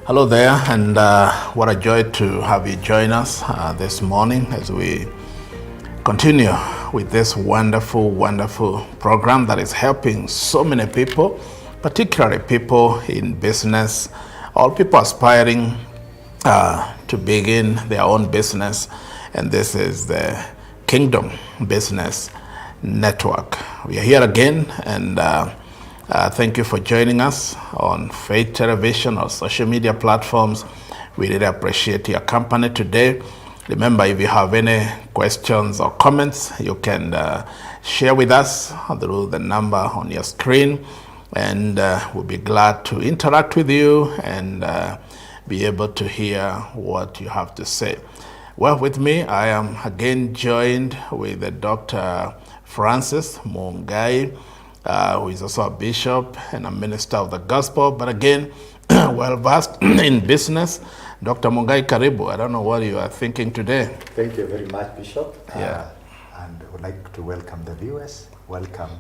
Hello there, and what a joy to have you join us this morning as we continue with this wonderful, wonderful program that is helping so many people, particularly people in business, all people aspiring to begin their own business, and this is the Kingdom Business Network. We are here again, and thank you for joining us on Faith Television or social media platforms. We really appreciate your company today. Remember, if you have any questions or comments, you can share with us through the number on your screen, and we'll be glad to interact with you and be able to hear what you have to say. Well, with me, I am again joined with Dr. Francis Mungai, who is also a bishop and a minister of the gospel, but again, well versed in business. Dr. Mungai, karibu. I don't know what you are thinking today. Thank you very much, Bishop. Yeah. And I would like to welcome the viewers. Welcome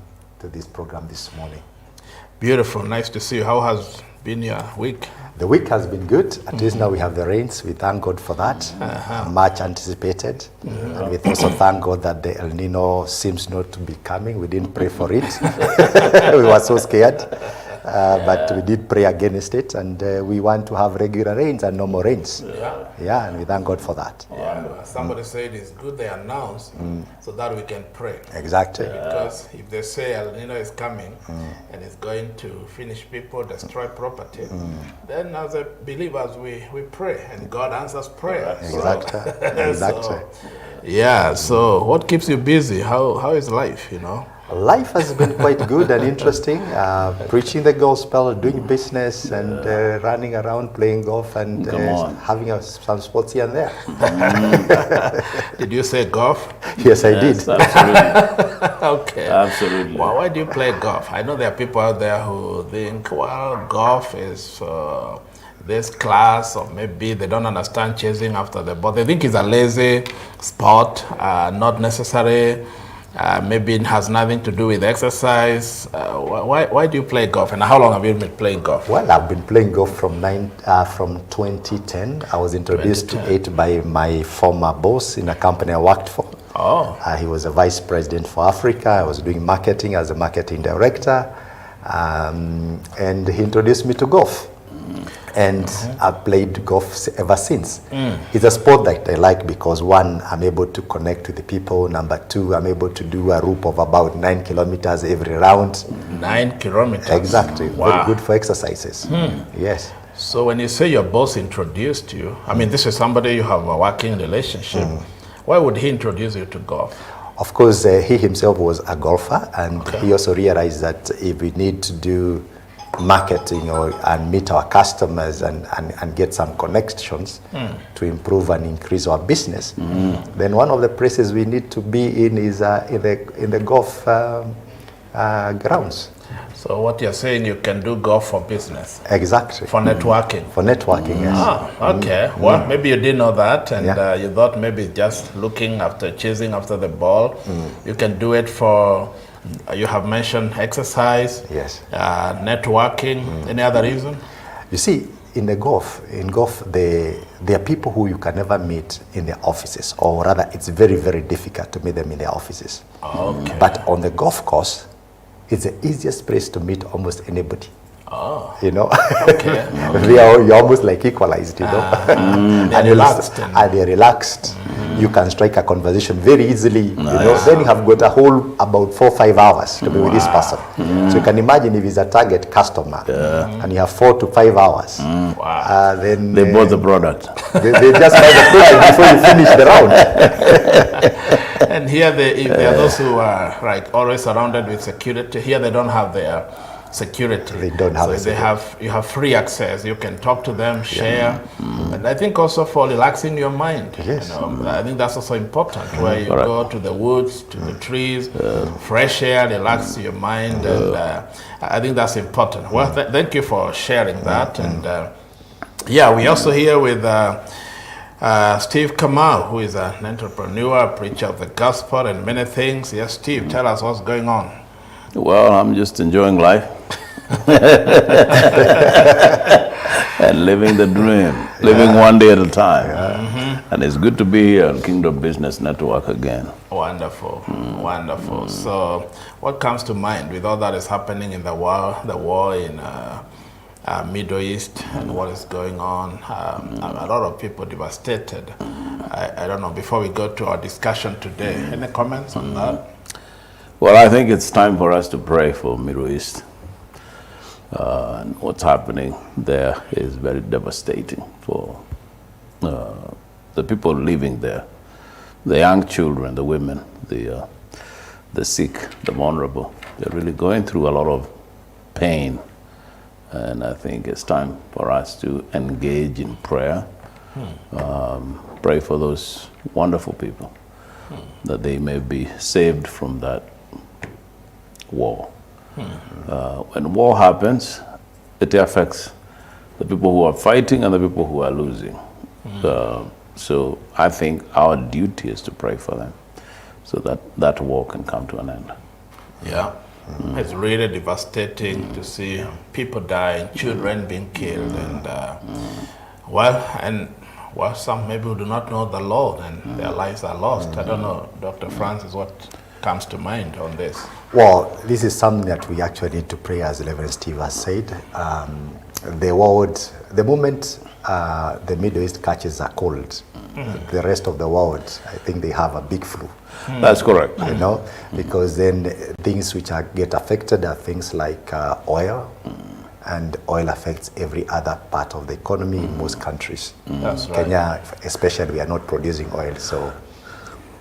to this program this morning. Beautiful. Nice to see you. How has been your week? The week has been good. At least now we have the rains. We thank God for that. Much anticipated. And we also thank God that the El Nino seems not to be coming. We didn't pray for it. We were so scared. But we did pray against it, and we want to have regular rains and no more rains. Yeah, and we thank God for that. Yeah. Somebody said it's good they announce so that we can pray. Exactly. Because if they say El Nino is coming and it's going to finish people, destroy property, then as a believers we pray and God answers prayer. Exactly. Exactly. So what keeps you busy? How is life, you know? Life has been quite good and interesting. Preaching the gospel, doing business, and running around playing golf and having some sports here and there. Did you say golf? Yes, I did. Absolutely. Okay. Absolutely. Well, why do you play golf? I know there are people out there who think, well, golf is this class, or maybe they don't understand chasing after the ball. They think it's a lazy sport, not necessary. Maybe it has nothing to do with exercise. Why do you play golf, and how long have you been playing golf? Well, I've been playing golf from 2010. I was introduced to it by my former boss in a company I worked for. He was a vice president for Africa. I was doing marketing as a marketing director, and he introduced me to golf. And I've played golf ever since. It's a sport that I like because, one, I'm able to connect with the people. Number two, I'm able to do a route of about 9 kilometers every round. 9 kilometers? Exactly. Wow. Very good for exercises. Yes. So when you say your boss introduced you, I mean, this is somebody you have a working relationship. Why would he introduce you to golf? Of course, he himself was a golfer, and he also realized that if we need to do marketing and meet our customers and get some connections to improve and increase our business, then one of the places we need to be in is in the golf grounds. So what you're saying, you can do golf for business? Exactly. For networking? For networking, yes. Okay. Well, maybe you didn't know that, and you thought maybe just chasing after the ball. You can do it for, you have mentioned exercise, yes, networking. Any other reason? You see, in golf, there are people who you can never meet in their offices, or rather, it's very, very difficult to meet them in their offices. Okay. But on the golf course, it's the easiest place to meet almost anybody. You know, okay. You're almost like equalized, you know. They're relaxed. And they're relaxed. You can strike a conversation very easily, you know. Then you have got a whole about 4 or 5 hours to be with this person. So you can imagine if he's a target customer and you have 4 to 5 hours. Then they bought the product. They just buy the product before you finish the round. And here, if there are those who are always surrounded with security, here they don't have their security. They don't have so you have free access. You can talk to them, share, and I think also for relaxing your mind. Yes. You know, I think that's also important. Where you go to the woods, to the trees, fresh air, relax your mind, and I think that's important. Well, thank you for sharing that. And we also here with Steve Kamau, who is an entrepreneur, preacher of the gospel, and many things. Yes, Steve, tell us what's going on. Well, I'm just enjoying life. And living the dream, living one day at a time. And it's good to be here on Kingdom Business Network again. Wonderful, wonderful. So, what comes to mind with all that is happening in the war in Middle East and what is going on? A lot of people devastated. I don't know, before we go to our discussion today, any comments on that? Well, I think it's time for us to pray for Middle East. And what's happening there is very devastating for the people living there, the young children, the women, the sick, the vulnerable. They're really going through a lot of pain. And I think it's time for us to engage in prayer, pray for those wonderful people, that they may be saved from that war. When war happens, it affects the people who are fighting and the people who are losing. So I think our duty is to pray for them so that that war can come to an end. Yeah. It's really devastating to see people dying, children being killed, and some maybe do not know the Lord and their lives are lost. I don't know, Dr. Francis, what comes to mind on this? Well, this is something that we actually need to pray, as Reverend Steve has said. The moment the Middle East catches a cold, the rest of the world, I think they have a big flu. That's correct. You know, because then things which get affected are things like oil, and oil affects every other part of the economy in most countries. That's right. Kenya, especially, we are not producing oil, so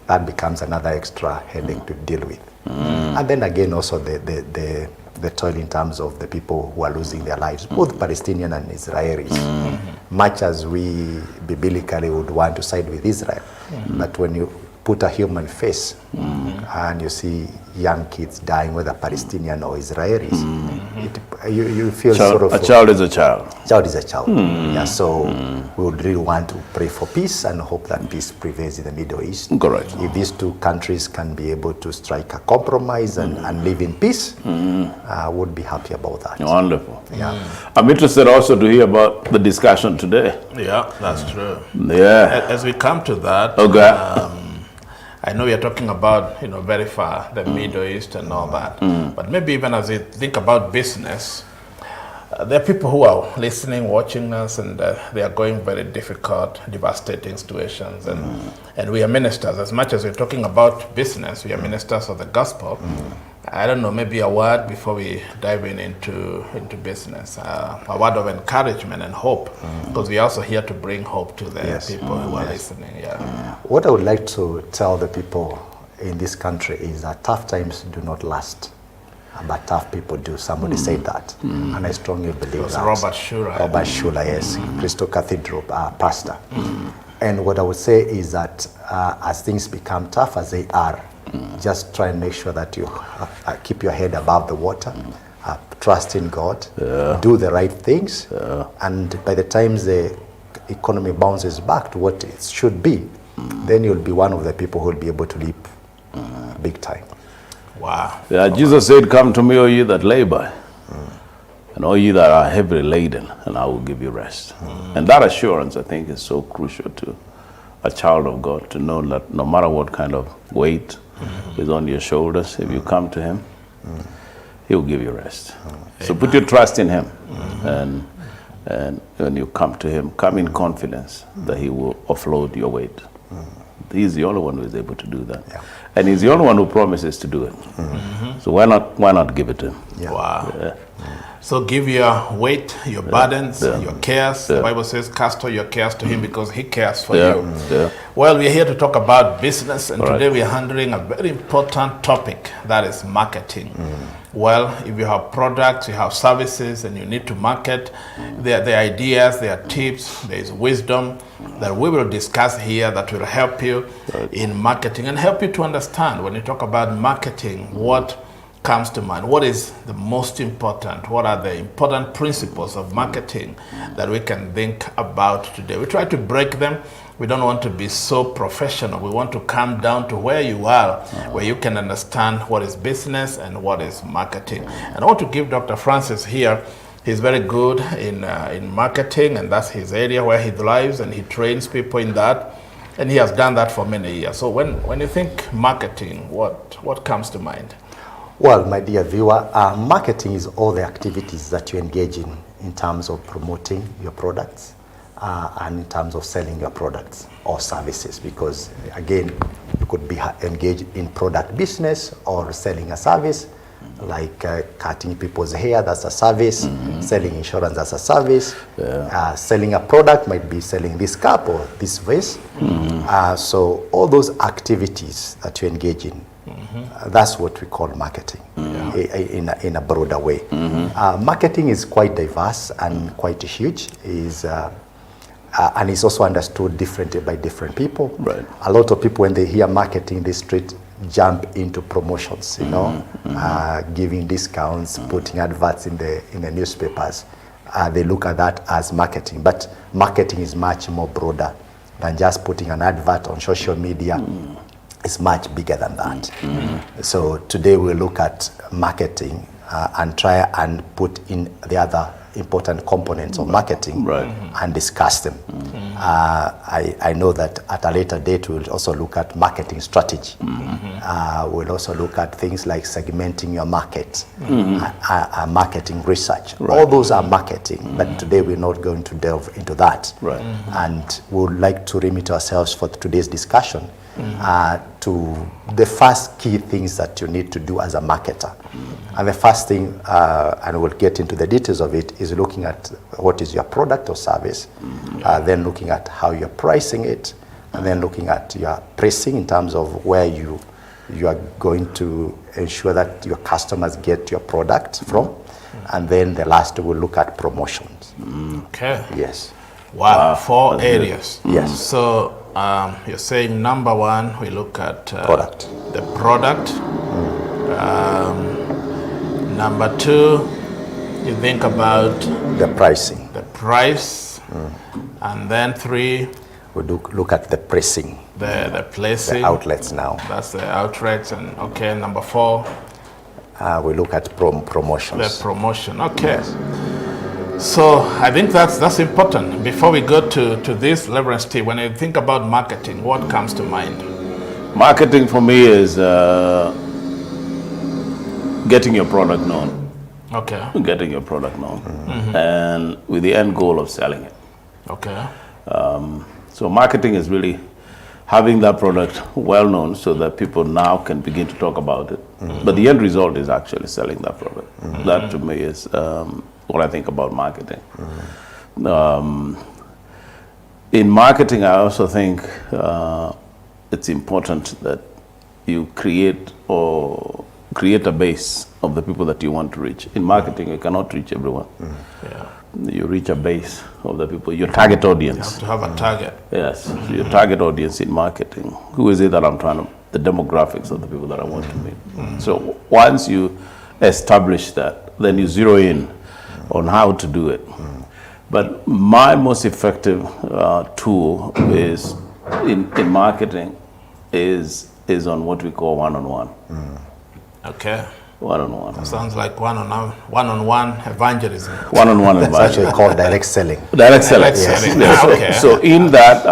that becomes another extra headache to deal with. And then again, also the toil in terms of the people who are losing their lives, both Palestinian and Israelis. Much as we biblically would want to side with Israel, but when you put a human face and you see young kids dying, whether Palestinian or Israelis, you feel sort of... A child is a child. Child is a child. Yeah, so we would really want to pray for peace and hope that peace prevails in the Middle East. Correct. If these two countries can be able to strike a compromise and live in peace, I would be happy about that. Wonderful. Yeah. I'm interested also to hear about the discussion today. Yeah, that's true. Yeah. As we come to that, Okay. I know you're talking about, very far, the Middle East and all that. But maybe even as we think about business, there are people who are listening, watching us, and they are going very difficult, devastating situations. And we are ministers. As much as we're talking about business, we are ministers of the gospel. I don't know, maybe a word before we dive into business, a word of encouragement and hope, because we're also here to bring hope to the people who are listening. What I would like to tell the people in this country is that tough times do not last, but tough people do. Somebody said that, and I strongly believe that. Robert Schuller. Robert Schuller, yes, Crystal Cathedral pastor. And what I would say is that as things become tough, as they are, just try and make sure that you keep your head above the water, trust in God, do the right things, and by the time the economy bounces back to what it should be, then you'll be one of the people who will be able to live big time. Wow. Yeah, Jesus said, "Come to me, all ye that labor, and all ye that are heavily laden, and I will give you rest." And that assurance, I think, is so crucial to a child of God, to know that no matter what kind of weight is on your shoulders, if you come to Him, He will give you rest. So put your trust in Him, and when you come to Him, come in confidence that He will offload your weight. He's the only one who is able to do that, and He's the only one who promises to do it. So why not give it to Him? Wow. So give your weight, your burdens, your cares. The Bible says, cast all your cares to Him because He cares for you. Well, we're here to talk about business, and today we are handling a very important topic, that is marketing. Well, if you have products, you have services, and you need to market, there are ideas, there are tips, there is wisdom that we will discuss here that will help you in marketing and help you to understand when you talk about marketing, what comes to mind? What is the most important? What are the important principles of marketing that we can think about today? We try to break them. We don't want to be so professional. We want to come down to where you are, where you can understand what is business and what is marketing. And I want to give Dr. Francis here. He's very good in marketing, and that's his area where he thrives, and he trains people in that. And he has done that for many years. So when you think marketing, what comes to mind? Well, my dear viewer, marketing is all the activities that you engage in terms of promoting your products and in terms of selling your products or services. Because again, you could be engaged in product business or selling a service, like cutting people's hair, that's a service. Selling insurance, that's a service. Selling a product might be selling this cup or this vase. So all those activities that you engage in, that's what we call marketing in a broader way. Marketing is quite diverse and quite huge. And it's also understood differently by different people. Right. A lot of people, when they hear marketing, they straight jump into promotions, you know, giving discounts, putting adverts in the newspapers. They look at that as marketing, but marketing is much more broader than just putting an advert on social media. It's much bigger than that. So today we'll look at marketing and try and put in the other important components of marketing and discuss them. I know that at a later date we'll also look at marketing strategy. We'll also look at things like segmenting your market, marketing research. All those are marketing, but today we're not going to delve into that. And we would like to limit ourselves for today's discussion to the first key things that you need to do as a marketer. And the first thing, and we'll get into the details of it, is looking at what is your product or service, then looking at how you're pricing it, and then looking at your pricing in terms of where you are going to ensure that your customers get your product from. And then the last, we'll look at promotions. Okay. Yes. Wow, 4 areas. Yes. So you're saying number one, we look at Product. the product. Number two, you think about The pricing. the price. And then 3, We look at the pricing, the placing. the outlets now. That's the outlets. And okay, number 4, We look at the promotions. promotion. Okay. So I think that's important. Before we go to this, Reverend Steve, when you think about marketing, what comes to mind? Marketing for me is getting your product known. Okay. Getting your product known. And with the end goal of selling it. Okay. So marketing is really having that product well known so that people now can begin to talk about it. But the end result is actually selling that product. That to me is what I think about marketing. In marketing, I also think it's important that you create a base of the people that you want to reach. In marketing, you cannot reach everyone. You reach a base of the people, your target audience. You have to have a target. Yes, your target audience in marketing. Who is it that I'm trying to, the demographics of the people that I want to meet. So once you establish that, then you zero in on how to do it. But my most effective tool is in marketing is on what we call one-on-one. Okay. One-on-one. Sounds like one-on-one evangelism. One-on-one It's advice. actually called direct selling. Direct selling. Direct selling. Yes. Okay. So in that,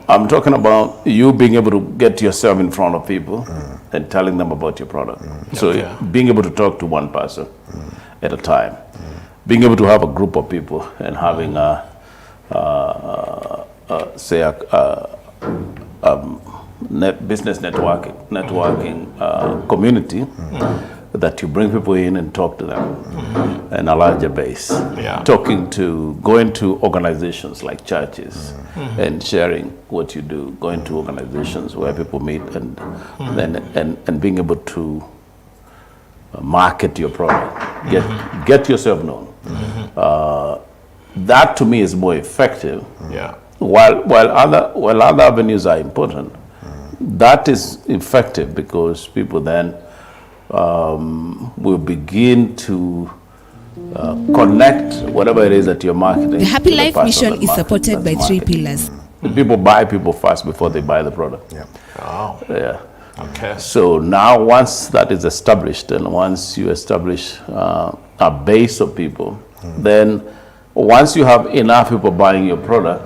I'm talking about you being able to get yourself in front of people and telling them about your product. So Okay. being able to talk to one person at a time, being able to have a group of people and having business networking community that you bring people in and talk to them and a larger base. Yeah. Going to organizations like churches and sharing what you do, going to organizations where people meet and being able to market your product, get yourself known. That to me is more effective. Yeah. While other avenues are important, that is effective because people then will begin to connect whatever it is that you're marketing. The Happy to Life person mission that is supported by that's 3 marketing. pillars. People buy people first before they buy the product. Yeah. Oh, Yeah. okay. So now once that is established, and once you establish a base of people, then once you have enough people buying your product,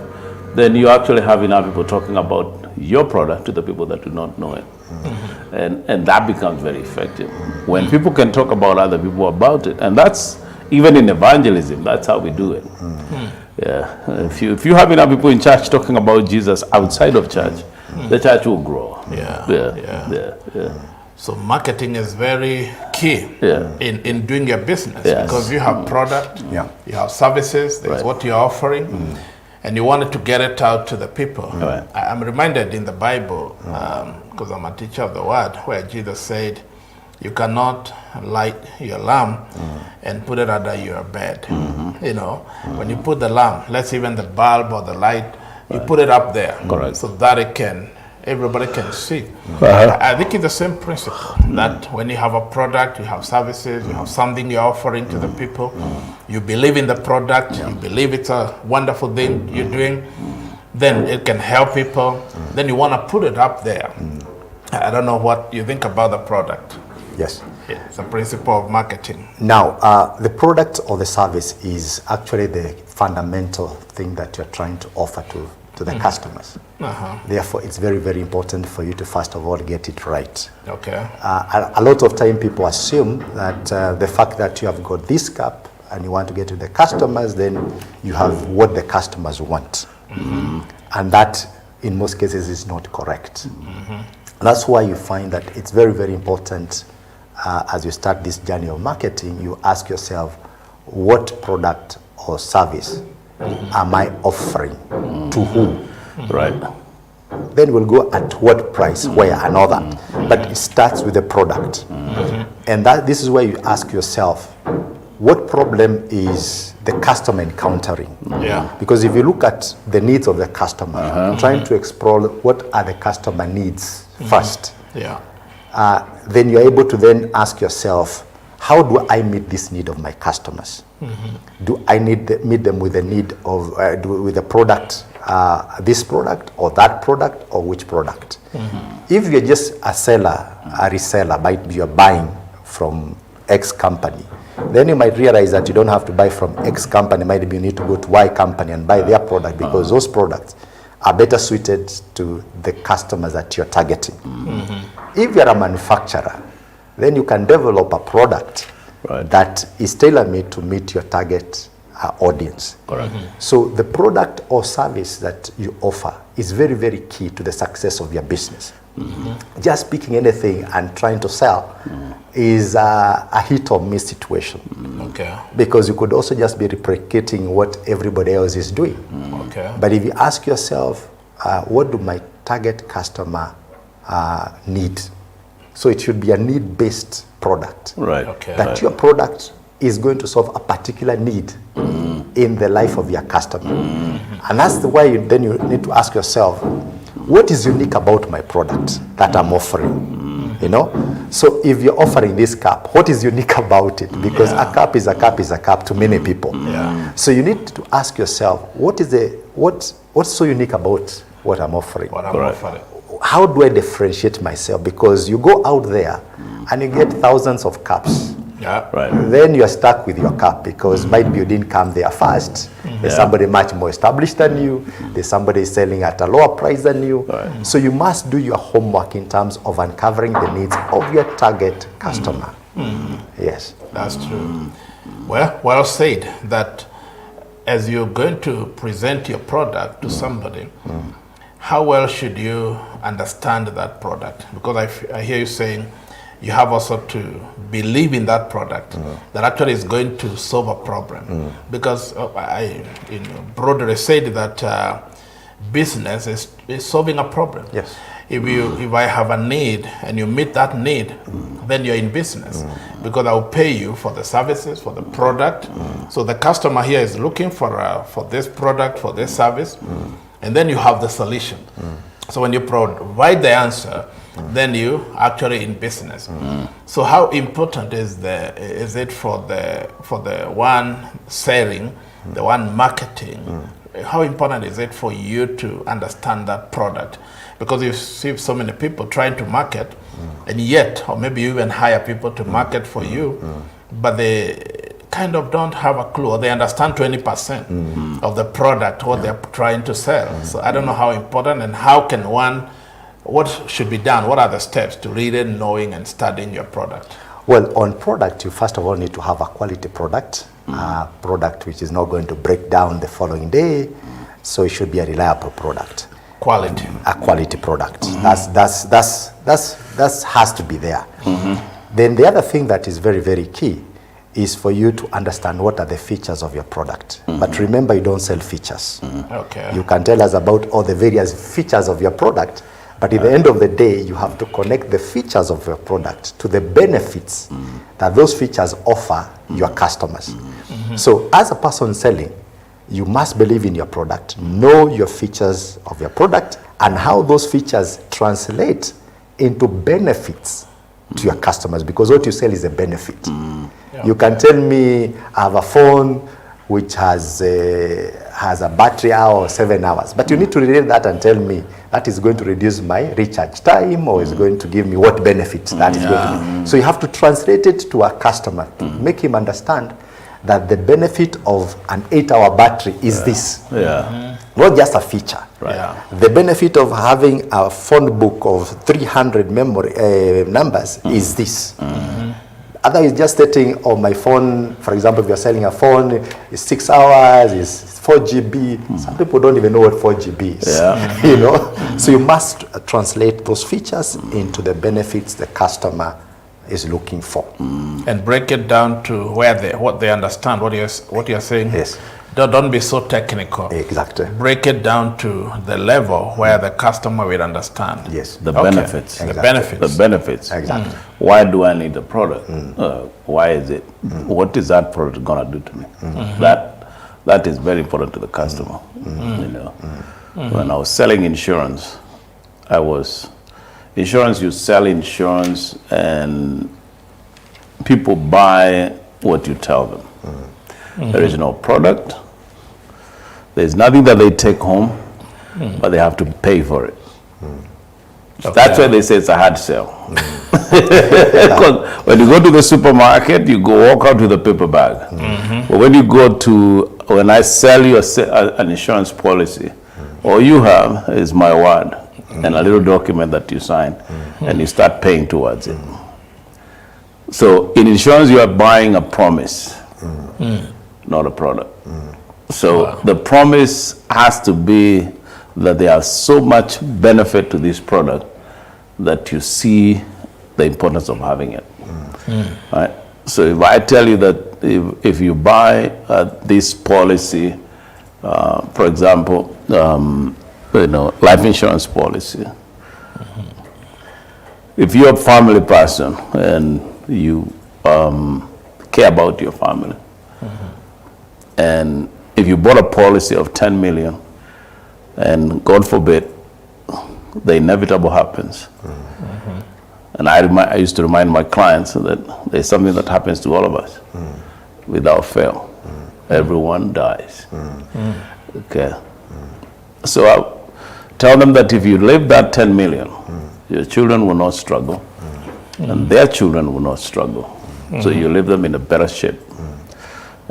then you actually have enough people talking about your product to the people that do not know it. And that becomes very effective. When people can talk about other people about it, and that's even in evangelism, that's how we do it. Yeah. If you have enough people in church talking about Jesus outside of church, the church will grow. Yeah. So marketing is very key in doing your business, Yes. because you have product, you have services, there's Right. what you're offering, and you wanted to get it out to the people. Right. I'm reminded in the Bible, because I'm a teacher of the word, where Jesus said, you cannot light your lamp and put it under your bed. You know, when you put the lamp, let's even the bulb or the light, you put it up there, Correct. so that everybody can see. I think it's the same principle, that when you have a product, you have services, you have something you're offering to the people, you believe in the product, you believe it's a wonderful thing you're doing, then it can help people, then you want to put it up there. I don't know what you think about the product. Yes. It's a principle of marketing. Now, the product or the service is actually the fundamental thing that you're trying to offer to the customers. Therefore, it's very, very important for you to first of all get it right. Okay. A lot of time people assume that the fact that you have got this cup and you want to get to the customers, then you have what the customers want. And that, in most cases, is not correct. That's why you find that it's very, very important as you start this journey of marketing, you ask yourself, what product or service am I offering to whom? Right. Then we'll go at what price, where, and all that. But it starts with the product. And this is where you ask yourself, what problem is the customer encountering? Yeah. Because if you look at the needs of the customer, trying to explore what are the customer needs first, Yeah. then you're able to then ask yourself, how do I meet this need of my customers? Do I meet them with the need of, with the product, this product or that product or which product? If you're just a seller, a reseller, you're buying from X company, then you might realize that you don't have to buy from X company. Maybe you need to go to Y company and buy their product, because those products are better suited to the customers that you're targeting. If you're a manufacturer, then you can develop a product that is tailor-made to meet your target audience. Correct. So the product or service that you offer is very, very key to the success of your business. Just picking anything and trying to sell is a hit or miss situation. Okay. Because you could also just be replicating what everybody else is doing. Okay. But if you ask yourself, what do my target customer need? So it should be a need-based product. Right. Okay. That your product is going to solve a particular need in the life of your customer. And that's the way then you need to ask yourself, what is unique about my product that I'm offering? You know? So if you're offering this cup, what is unique about it? Because a cup is a cup is a cup to many people. So you need to ask yourself, what's so unique about what I'm offering? What I'm offering. How do I differentiate myself? Because you go out there and you get thousands of cups. Yeah. Right. Then you're stuck with your cup, because might be you didn't come there first. There's somebody much more established than you. There's somebody selling at a lower price than you. So you must do your homework in terms of uncovering the needs of your target customer. Yes. That's true. Well said. That as you're going to present your product to somebody, how well should you understand that product? Because I hear you saying you have also to believe in that product that actually is going to solve a problem. Because I broadly said that business is solving a problem. Yes. If I have a need and you meet that need, then you're in business, because I will pay you for the services, for the product. So the customer here is looking for this product, for this service, and then you have the solution. So when you provide the answer, then you actually in business. So how important is it for the one selling, the one marketing? How important is it for you to understand that product? Because you see so many people trying to market, and yet, or maybe you even hire people to market for you, but they kind of don't have a clue, or they understand 20% of the product, what they're trying to sell. So I don't know how important, and how can one, what should be done? What are the steps to really knowing and studying your product? Well, on product, you first of all need to have a quality product, a product which is not going to break down the following day. So it should be a reliable product. Quality. A quality product. That's has to be there. Then the other thing that is very, very key is for you to understand what are the features of your product. But remember, you don't sell features. Okay. You can tell us about all the various features of your product, but at the end of the day, you have to connect the features of your product to the benefits that those features offer your customers. So as a person selling, you must believe in your product, know your features of your product, and how those features translate into benefits to your customers, because what you sell is a benefit. You can tell me I have a phone which has a battery hour of 7 hours, but you need to relate that and tell me that is going to reduce my recharge time, or is going to give me what benefits that is going to be. So you have to translate it to a customer to make him understand that the benefit of an 8-hour battery is this. Not just a feature. The benefit of having a phone book of 300 memory numbers is this. Otherwise, just stating, oh, my phone, for example, if you're selling a phone, is 6 hours, is 4 GB. Some people don't even know what 4 GB is. You know? So you must translate those features into the benefits the customer is looking for. And break it down to what they understand, what you're saying. Yes. Don't be so technical. Exactly. Break it down to the level where the customer will understand. Yes. The benefits. The benefits. The benefits. Exactly. Why do I need the product? Why is it? What is that product gonna do to me? That is very important to the customer. You know, when I was selling insurance, you sell insurance and people buy what you tell them. There is no product. There's nothing that they take home, but they have to pay for it. That's why they say it's a hard sell. Because when you go to the supermarket, you walk out with a paper bag. But when I sell you an insurance policy, all you have is my word and a little document that you sign, and you start paying towards it. So in insurance, you are buying a promise, not a product. So the promise has to be that there is so much benefit to this product that you see the importance of having it. Right? So if I tell you that if you buy this policy, for example, life insurance policy, if you're a family person and you care about your family, and if you bought a policy of 10 million, and God forbid, the inevitable happens. And I used to remind my clients that there's something that happens to all of us without fail. Everyone dies. Okay. So I tell them that if you live that 10 million, your children will not struggle, and their children will not struggle. So you leave them in a better shape.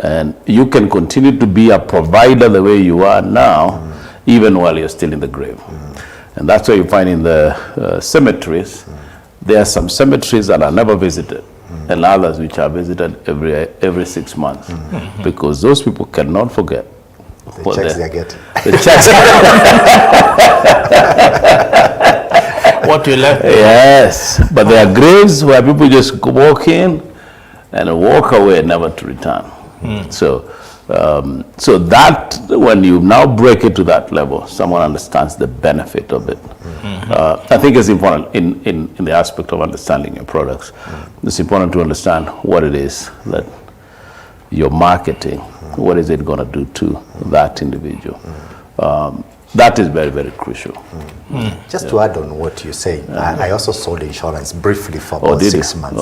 And you can continue to be a provider the way you are now, even while you're still in the grave. And that's why you find in the cemeteries, there are some cemeteries that are never visited, and others which are visited every 6 months, because those people cannot forget the checks they're getting. The checks. What you left. Yes, but there are graves where people just walk in and walk away, never to return. So that when you now break it to that level, someone understands the benefit of it. I think it's important in the aspect of understanding your products. It's important to understand what it is that you're marketing. What is it going to do to that individual? That is very, very crucial. Just to add on what you're saying, I also sold insurance briefly for about 6 months.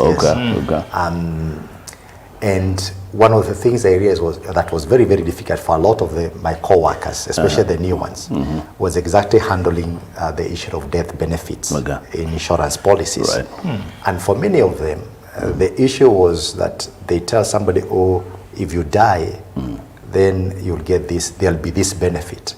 And one of the things I realized was that was very, very difficult for a lot of my co-workers, especially the new ones, was exactly handling the issue of death benefits in insurance policies. Right. And for many of them, the issue was that they tell somebody, oh, if you die, then you'll get this, there'll be this benefit.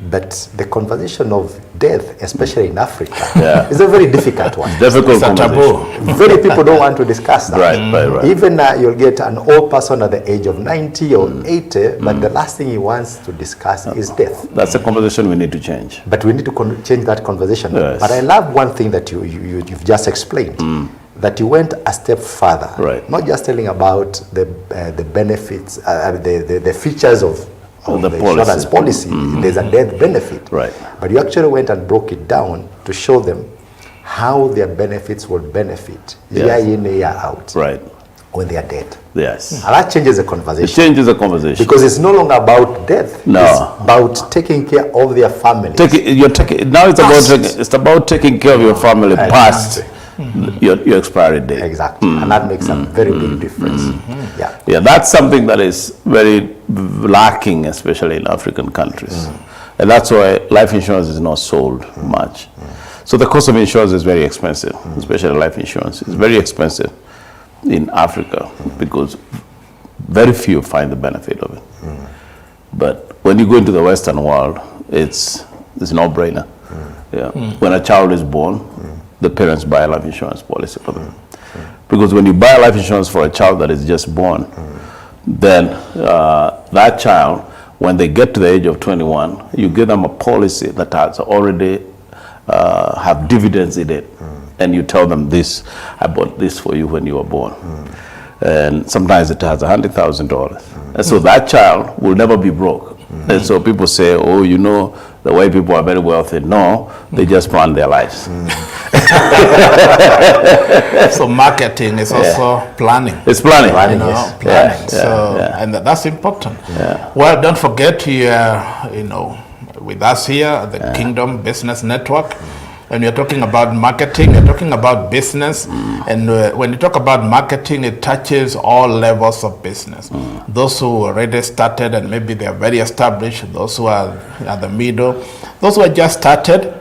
But the conversation of death, especially in Africa, is a very difficult one. Difficult conversation. Very people don't want to discuss that. Right. Even you'll get an old person at the age of 90 or 80, but the last thing he wants to discuss is death. That's a conversation we need to change. But we need to change that conversation. Yes. But I love one thing that you've just explained. That you went a step further, not just telling about the benefits, the features of the insurance policy. There's a death benefit, but you actually went and broke it down to show them how their benefits will benefit year in, year out, when they are dead. Yes, and that changes the conversation. It changes the conversation because it's no longer about death. No, it's about taking care of their families. Now it's about taking care of your family past your expiry date. Exactly, and that makes a very big difference. Yeah, that's something that is very lacking, especially in African countries, and that's why life insurance is not sold much. So the cost of insurance is very expensive, especially life insurance. It's very expensive in Africa because very few find the benefit of it. But when you go into the Western world, it's a no-brainer. When a child is born, the parents buy a life insurance policy for them. Because when you buy a life insurance for a child that is just born, then that child, when they get to the age of 21, you give them a policy that has already have dividends in it. And you tell them this, I bought this for you when you were born. And sometimes it has $100,000. And so that child will never be broke. And so people say, oh, you know, the white people are very wealthy. No, they just plan their lives. So marketing is also planning. It's planning. Planning. And that's important. Well, don't forget, with us here at the Kingdom Business Network, when you're talking about marketing, you're talking about business. And when you talk about marketing, it touches all levels of business. Those who already started and maybe they're very established, those who are at the middle, those who are just started,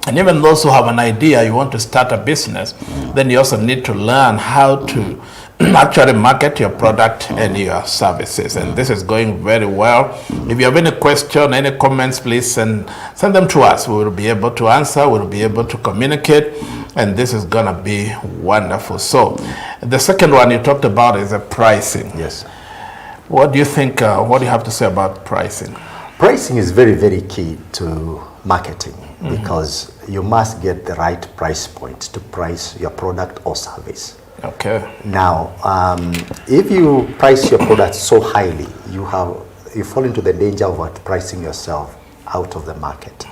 and even those who have an idea, you want to start a business, then you also need to learn how to actually market your product and your services. And this is going very well. If you have any question, any comments, please send them to us. We will be able to answer, we'll be able to communicate, and this is gonna be wonderful. So the second one you talked about is the pricing. Yes. What do you think, what do you have to say about pricing? Pricing is very, very key to marketing because you must get the right price point to price your product or service. Okay. Now, if you price your product so highly, you fall into the danger of outpricing yourself out of the market.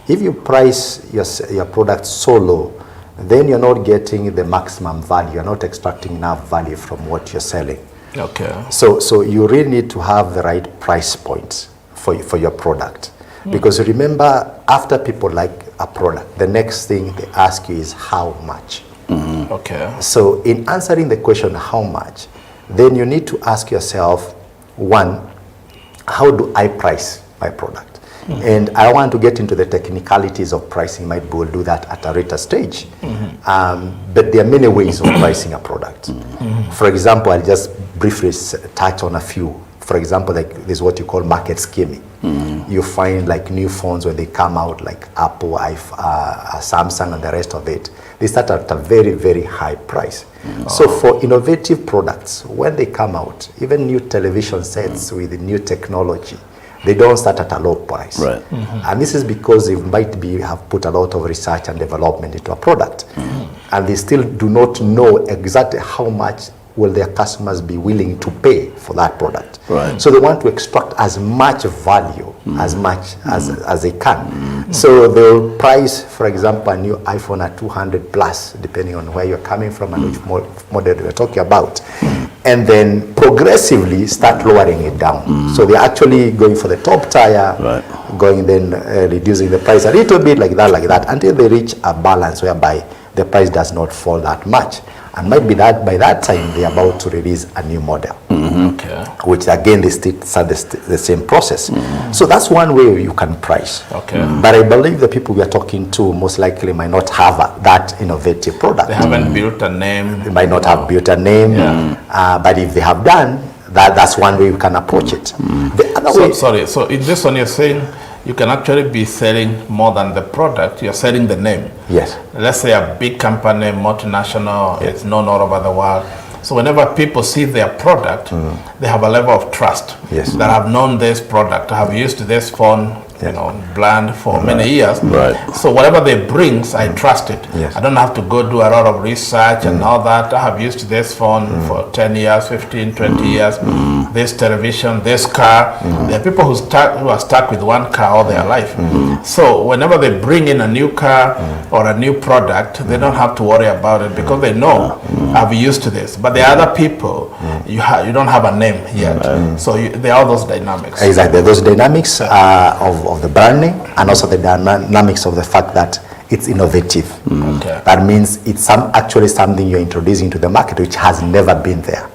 If you price your product so low, then you're not getting the maximum value. You're not extracting enough value from what you're selling. Okay. So you really need to have the right price point for your product. Because remember, after people like a product, the next thing they ask you is how much. Okay. So in answering the question how much, then you need to ask yourself, one, how do I price my product? And I want to get into the technicalities of pricing. Maybe we'll do that at a later stage. But there are many ways of pricing a product. For example, I'll just briefly touch on a few. For example, like this is what you call market skimming. You find like new phones when they come out, like Apple, Samsung, and the rest of it. They start at a very, very high price. So for innovative products, when they come out, even new television sets with new technology, they don't start at a low price. Right. And this is because they might have put a lot of research and development into a product. And they still do not know exactly how much will their customers be willing to pay for that product. Right. So they want to extract as much value as they can. So they'll price, for example, a new iPhone at 200 plus, depending on where you're coming from and which model we're talking about. and then progressively start lowering it down. So they're actually going for the top tier, going then reducing the price a little bit like that, until they reach a balance whereby the price does not fall that much. And might be that by that time they're about to release a new model, which again they still start the same process. So that's one way you can price. But I believe the people we are talking to most likely might not have that innovative product. They haven't built a name. They might not have built a name, but if they have done, that's one way you can approach it. The other way, sorry, so in this one you're saying you can actually be selling more than the product, you're selling the name. Yes. Let's say a big company, multinational, it's known all over the world. So whenever people see their product, they have a level of trust. Yes. That have known this product, have used this phone, you know, brand for many years. So whatever they bring, I trust it. Yes. I don't have to go do a lot of research and all that. I have used this phone for 10 years, 15, 20 years. This television, this car. There are people who are stuck with one car all their life. So whenever they bring in a new car or a new product, they don't have to worry about it because they know I've used to this. But the other people, you don't have a name yet. So there are those dynamics. Exactly, those dynamics of the branding, and also the dynamics of the fact that it's innovative. That means it's actually something you're introducing to the market which has never been there.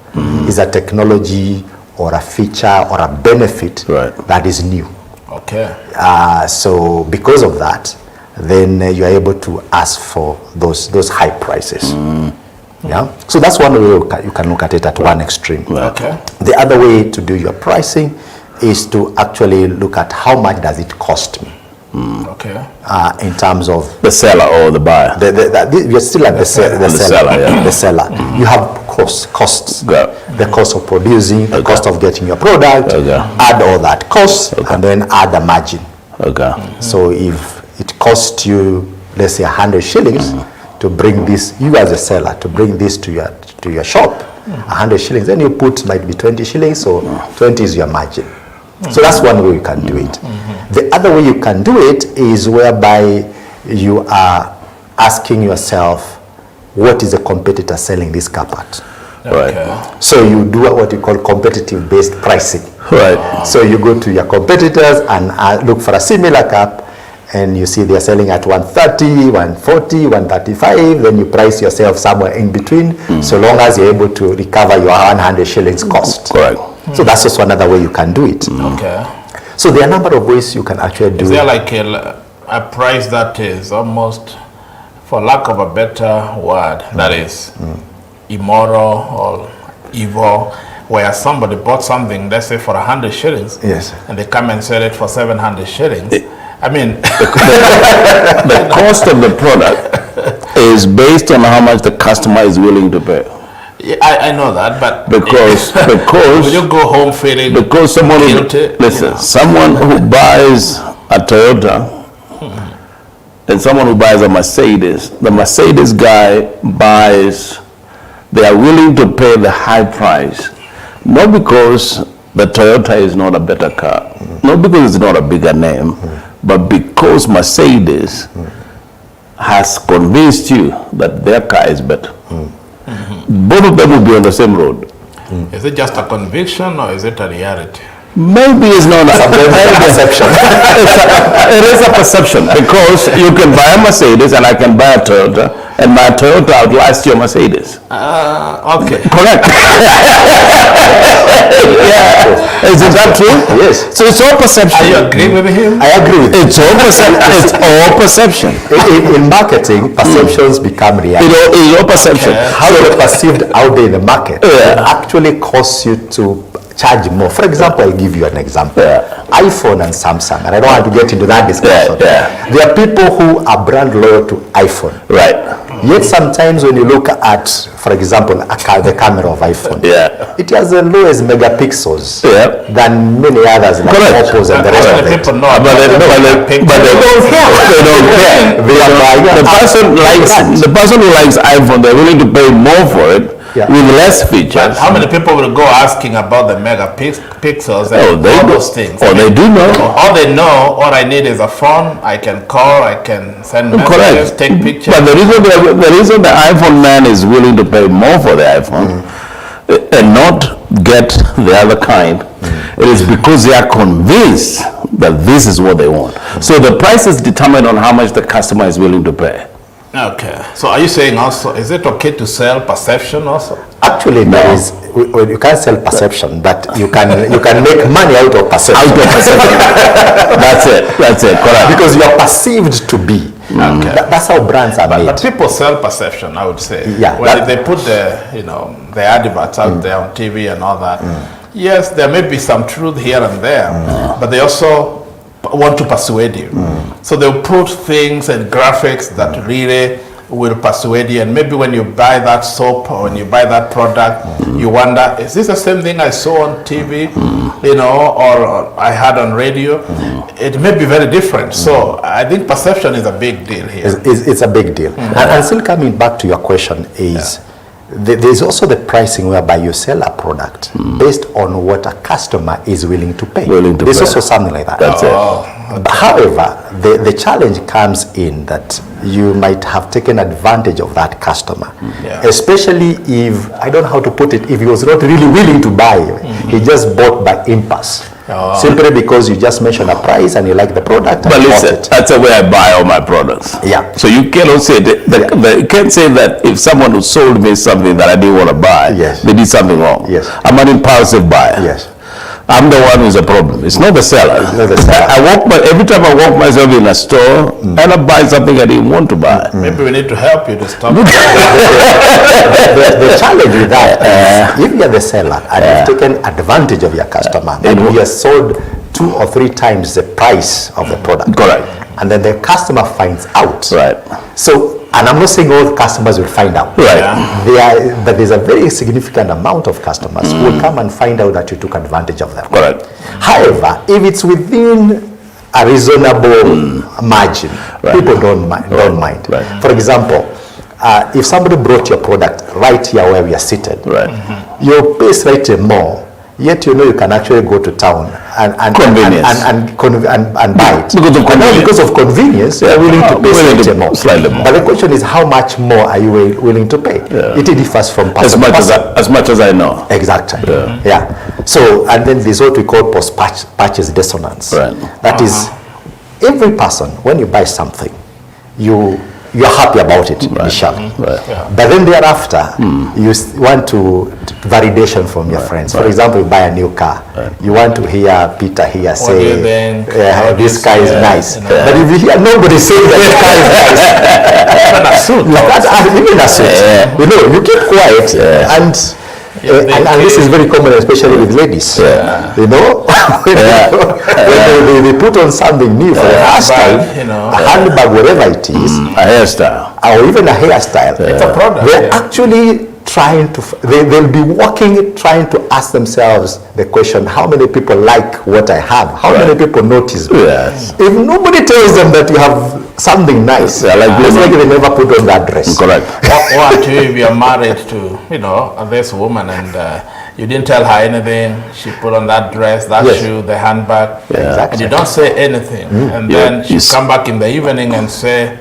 It's a technology or a feature or a benefit that is new. So because of that, then you're able to ask for those high prices. So that's one way you can look at it at one extreme. The other way to do your pricing is to actually look at how much does it cost me. In terms of the seller or the buyer. You're still at the seller. The seller. You have costs. The cost of producing, the cost of getting your product. Add all that cost, and then add a margin. So if it costs you, let's say 100 shillings to bring this, you as a seller, to bring this to your shop, 100 shillings, then you put might be 20 shillings, so 20 is your margin. So that's one way you can do it. The other way you can do it is whereby you are asking yourself, what is the competitor selling this car at? So you do what you call competitive based pricing. So you go to your competitors and look for a similar cap, and you see they're selling at 130, 140, 135, then you price yourself somewhere in between, so long as you're able to recover your 100 shillings cost. So that's just another way you can do it. So there are a number of ways you can actually do it. Is there like a price that is almost, for lack of a better word, that is immoral or evil, where somebody bought something, let's say for 100 shillings, and they come and sell it for 700 shillings? I mean, the cost of the product is based on how much the customer is willing to pay. Yeah, I know that, but because will you go home feeling someone guilty? Someone who buys a Toyota and someone who buys a Mercedes, the Mercedes guy buys, they are willing to pay the high price, not because the Toyota is not a better car, not because it's not a bigger name, but because Mercedes has convinced you that their car is better. Both of them will be on the same road. Is it just a conviction or is it a reality? Maybe it's not a perception. It is a perception, because you can buy a Mercedes and I can buy a Toyota, and my Toyota outlasts your Mercedes. Okay. Correct. Isn't that true? Yes. So it's all perception. Are you agree with him? I agree with you. It's all perception. In marketing, perceptions become reality. It's all perception. How you're perceived out there in the market actually causes you to charge more. For example, I'll give you an example. iPhone and Samsung, and I don't want to get into that discussion. There are people who are brand loyal to iPhone. Yet sometimes when you look at, for example, the camera of iPhone, it has the lowest megapixels than many others like Oppo's and the rest of it. But they don't care. The person who likes iPhone, they're willing to pay more for it with less features. But how many people will go asking about the megapixels and all those things? Or they do know. All they know, all I need is a phone. I can call, I can send messages, take pictures. But the reason the iPhone man is willing to pay more for the iPhone and not get the other kind, it is because they are convinced that this is what they want. So the price is determined on how much the customer is willing to pay. Okay. So are you saying also, is it okay to sell perception also? Actually, there is. Well, you can't sell perception, but you can make money out of perception. That's it. Correct. Because you are perceived to be. Okay. That's how brands are made. But people sell perception, I would say. Yeah, When they put the adverts out there on TV and all that. Yes, there may be some truth here and there, but they also want to persuade you. So they'll put things and graphics that really will persuade you, and maybe when you buy that soap or when you buy that product, you wonder, is this the same thing I saw on TV, or I had on radio? It may be very different. So I think perception is a big deal here. It's a big deal. And still coming back to your question is, there's also the pricing whereby you sell a product based on what a customer is willing to pay. There's also something like that. That's it. However, the challenge comes in that you might have taken advantage of that customer, especially if, I don't know how to put it, if he was not really willing to buy, he just bought by impulse. Simply because you just mentioned a price and you like the product. But listen, that's the way I buy all my products. Yeah. So you cannot say you can't say that if someone who sold me something that I didn't want to buy, they did something wrong. Yes. I'm an impulsive buyer. Yes. I'm the one who's a problem. It's not the seller. It's not the seller. Every time I walk myself in a store, and I buy something I didn't want to buy. Maybe we need to help you to stop. The challenge with that is, if you're the seller and you've taken advantage of your customer, and you have sold 2 or 3 times the price of the product. Correct. And then the customer finds out. Right. So, and I'm not saying all customers will find out. Right. But there's a very significant amount of customers who will come and find out that you took advantage of them. Correct. However, if it's within a reasonable margin, people don't mind. Right. For example, if somebody brought your product right here where we are seated, you'll pay slightly more. Yet you can actually go to town and buy it. Because of convenience, you're willing to pay slightly more. But the question is, how much more are you willing to pay? It differs from person to person. As much as I know. Exactly. Yeah. So, and then there's what we call post-purchase dissonance. Right. That is, every person, when you buy something, you're happy about it initially. But then thereafter, you want to validation from your friends. For example, you buy a new car. You want to hear Peter here say, this car is nice. But if you hear nobody say that the car is nice, even a suit, you keep quiet and this is very common, especially with ladies. When they put on something new for the first time, a handbag, whatever it is, a hairstyle, or even a hairstyle, it's a product. They're actually trying to, they'll be walking, trying to ask themselves the question, how many people like what I have? How many people notice me? If nobody tells them that you have something nice, it's like they never put on that dress. Correct. Or if you're married to, this woman and you didn't tell her anything, she put on that dress, that shoe, the handbag, and you don't say anything. And then she come back in the evening and say,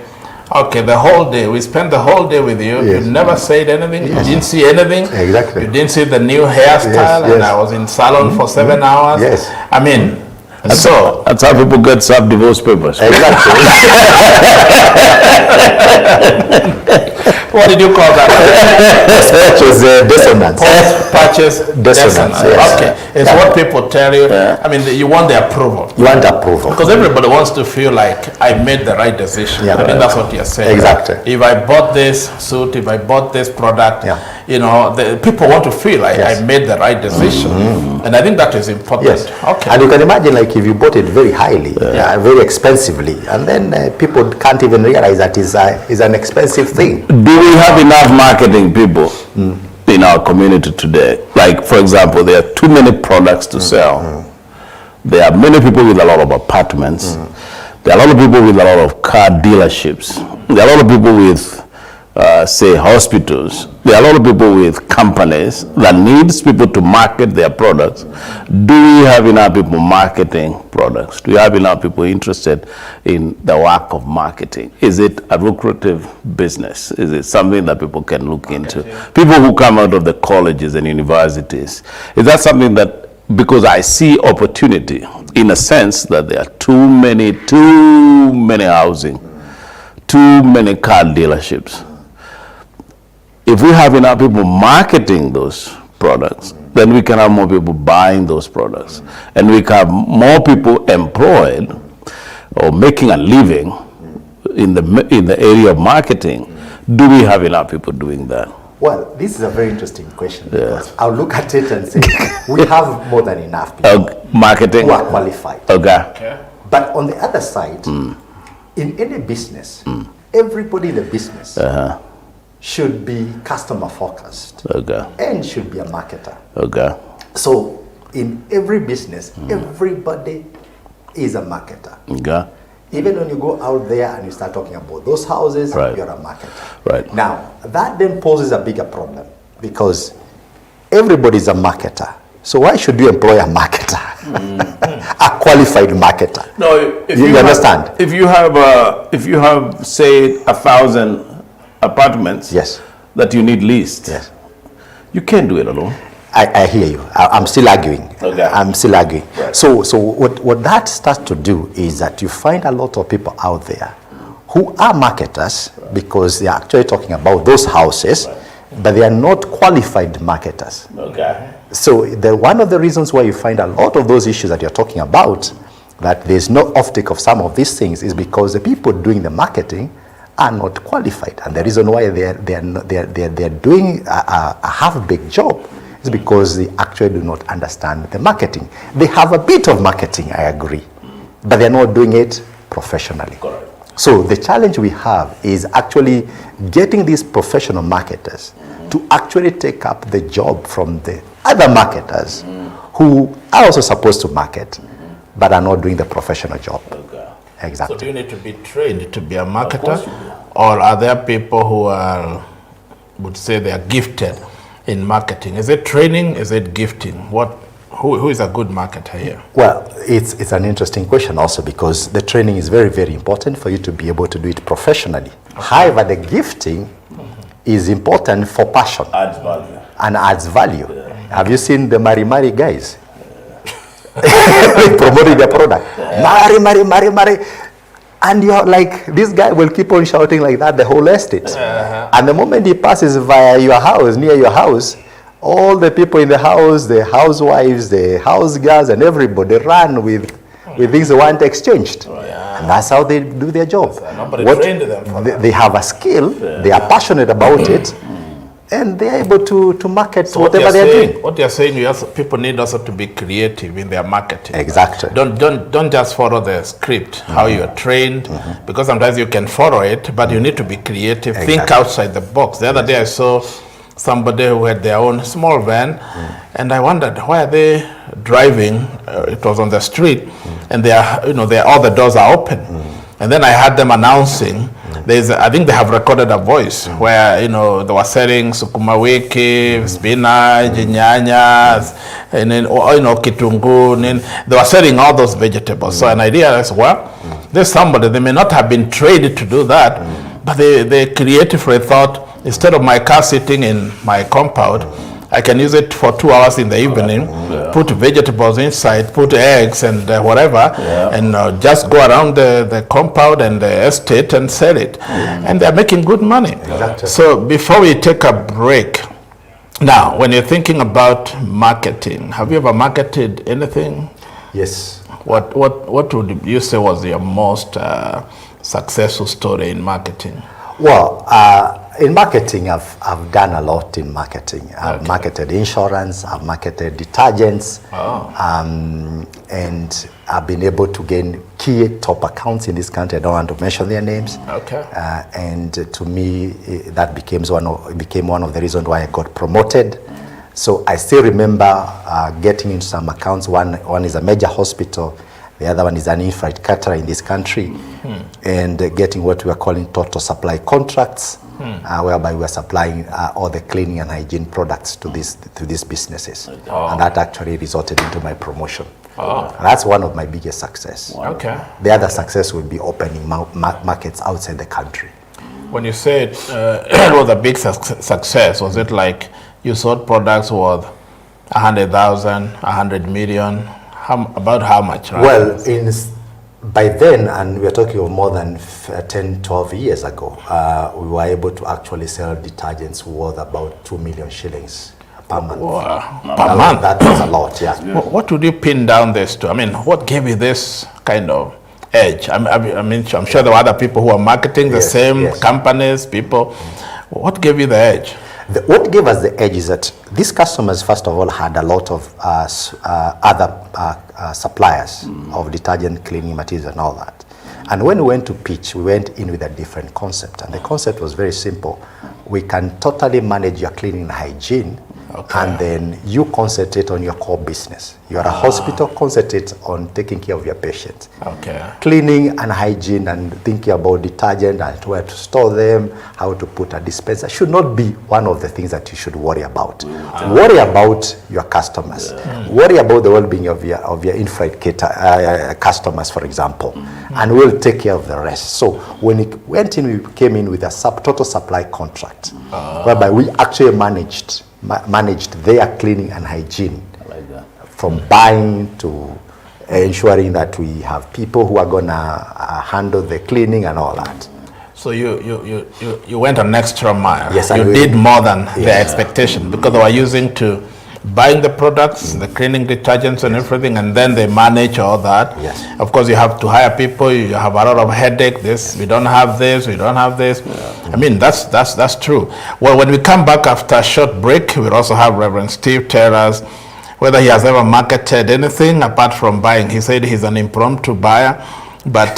okay, the whole day, we spent the whole day with you. You never said anything. You didn't see anything. Exactly. You didn't see the new hairstyle, and I was in salon for 7 hours. I mean, so that's how people get served divorce papers. Exactly. What did you call that? Post-purchase dissonance. Post-purchase dissonance. Okay, it's what people tell you. I mean, you want the approval. You want approval. Because everybody wants to feel like I made the right decision. I think that's what you're saying. Exactly. If I bought this suit, if I bought this product, the people want to feel like I made the right decision. And I think that is important. Okay. And you can imagine, like, if you bought it very highly, very expensively, and then people can't even realize that is an expensive thing. Do we have enough marketing people in our community today? Like, for example, there are too many products to sell. There are many people with a lot of apartments. There are a lot of people with a lot of car dealerships. There are a lot of people with say hospitals, there are a lot of people with companies that needs people to market their products. Do we have enough people marketing products? Do we have enough people interested in the work of marketing? Is it a lucrative business? Is it something that people can look into? People who come out of the colleges and universities, is that something that, because I see opportunity in a sense that there are too many housing, too many car dealerships. If we have enough people marketing those products, then we can have more people buying those products. And we can have more people employed or making a living in the area of marketing. Do we have enough people doing that? Well, this is a very interesting question because I'll look at it and say we have more than enough people marketing who are qualified. Okay. But on the other side, in any business, everybody in the business should be customer focused and should be a marketer. So in every business, everybody is a marketer. Even when you go out there and you start talking about those houses, you're a marketer. Now, that then poses a bigger problem because everybody is a marketer. So why should you employ a marketer? A qualified marketer. No, if you understand? If you have say 1,000 apartments that you need leased, you can't do it alone. I hear you. I'm still arguing. I'm still arguing. So what that starts to do is that you find a lot of people out there who are marketers because they are actually talking about those houses, but they are not qualified marketers. So one of the reasons why you find a lot of those issues that you're talking about, that there's no offtake of some of these things, is because the people doing the marketing are not qualified, and the reason why they're doing a half-baked job is because they actually do not understand the marketing. They have a bit of marketing, I agree, but they're not doing it professionally. So the challenge we have is actually getting these professional marketers to actually take up the job from the other marketers who are also supposed to market, but are not doing the professional job. Exactly. So do you need to be trained to be a marketer, or are there people who would say they are gifted in marketing? Is it training? Is it gifting? Who is a good marketer here? Well, it's an interesting question also because the training is very, very important for you to be able to do it professionally. However, the gifting is important for passion. Adds value. And adds value. Have you seen the Mari guys? Promoting their product. Mari. And you're like, this guy will keep on shouting like that the whole estate. And the moment he passes via your house, near your house, all the people in the house, the housewives, the house girls, and everybody run with things they want exchanged. And that's how they do their job. Nobody trained them for that. They have a skill, they are passionate about it, and they're able to market whatever they're doing. What you're saying, people need also to be creative in their marketing. Exactly. Don't just follow the script, how you're trained, because sometimes you can follow it, but you need to be creative, think outside the box. The other day I saw somebody who had their own small van, and I wondered, why are they driving? It was on the street, and all the doors are open. And then I heard them announcing, I think they have recorded a voice where, they were selling sukuma wiki, spinach, nyanyas, and then, kitungu, and they were selling all those vegetables. So an idea is, there's somebody, they may not have been trained to do that, but they creatively thought, instead of my car sitting in my compound, I can use it for 2 hours in the evening, put vegetables inside, put eggs and whatever, and just go around the compound and the estate and sell it. And they're making good money. Exactly. So before we take a break, now, when you're thinking about marketing, have you ever marketed anything? Yes. What would you say was your most successful story in marketing? Well, in marketing, I've done a lot in marketing. I've marketed insurance, I've marketed detergents, and I've been able to gain key top accounts in this country. I don't want to mention their names. And to me, that became one of the reasons why I got promoted. So I still remember getting into some accounts. One is a major hospital, The other one is an in-flight caterer in this country, and getting what we are calling total supply contracts, whereby we are supplying all the cleaning and hygiene products to these businesses. And that actually resulted into my promotion. And that's one of my biggest success. Okay. The other success would be opening markets outside the country. When you said it was a big success, was it like you sold products worth 100,000, 100 million? About how much? Right? Well, by then, and we're talking of more than 10, 12 years ago, we were able to actually sell detergents worth about 2 million shillings per month. Wow. Per month? That was a lot, yeah. What would you pin down this to? I mean, what gave you this kind of edge? I mean, I'm sure there were other people who are marketing the same companies, people. What gave you the edge? What gave us the edge is that these customers, first of all, had a lot of other suppliers of detergent, cleaning materials and all that. And when we went to pitch, we went in with a different concept. And the concept was very simple. We can totally manage your cleaning and hygiene, and then you concentrate on your core business. You are a hospital, concentrate on taking care of your patients. Okay. Cleaning and hygiene and thinking about detergent and where to store them, how to put a dispenser should not be one of the things that you should worry about. Worry about your customers. Worry about the well-being of your in-flight customers, for example, and we'll take care of the rest. So when it went in, we came in with a total supply contract, whereby we actually managed their cleaning and hygiene, from buying to ensuring that we have people who are going to handle the cleaning and all that. So you went an extra mile. Yes, you did more than their expectation, because they were using to buying the products, the cleaning detergents and everything, and then they manage all that. Yes. Of course, you have to hire people. You have a lot of headache. We don't have this. We don't have this. I mean, that's true. Well, when we come back after a short break, we'll also have Reverend Steve tell us whether he has ever marketed anything apart from buying. He said he's an impromptu buyer, but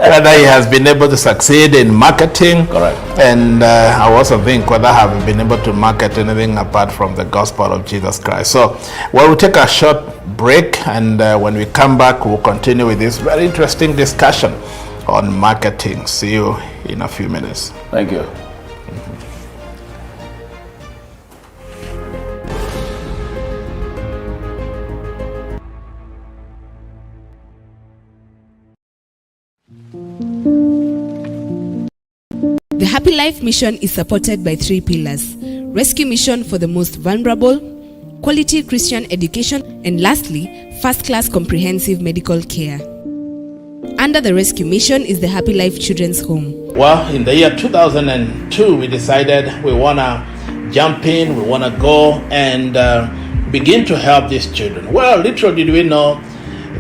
whether he has been able to succeed in marketing. Correct. And I also think whether have you been able to market anything apart from the gospel of Jesus Christ. So, we'll take a short break, and when we come back, we'll continue with this very interesting discussion on marketing. See you in a few minutes. Thank you. The Happy Life mission is supported by 3 pillars: rescue mission for the most vulnerable, quality Christian education, and lastly, first-class comprehensive medical care. Under the rescue mission is the Happy Life Children's Home. Well, in the year 2002, we decided we want to jump in, we want to go and begin to help these children. Well, little did we know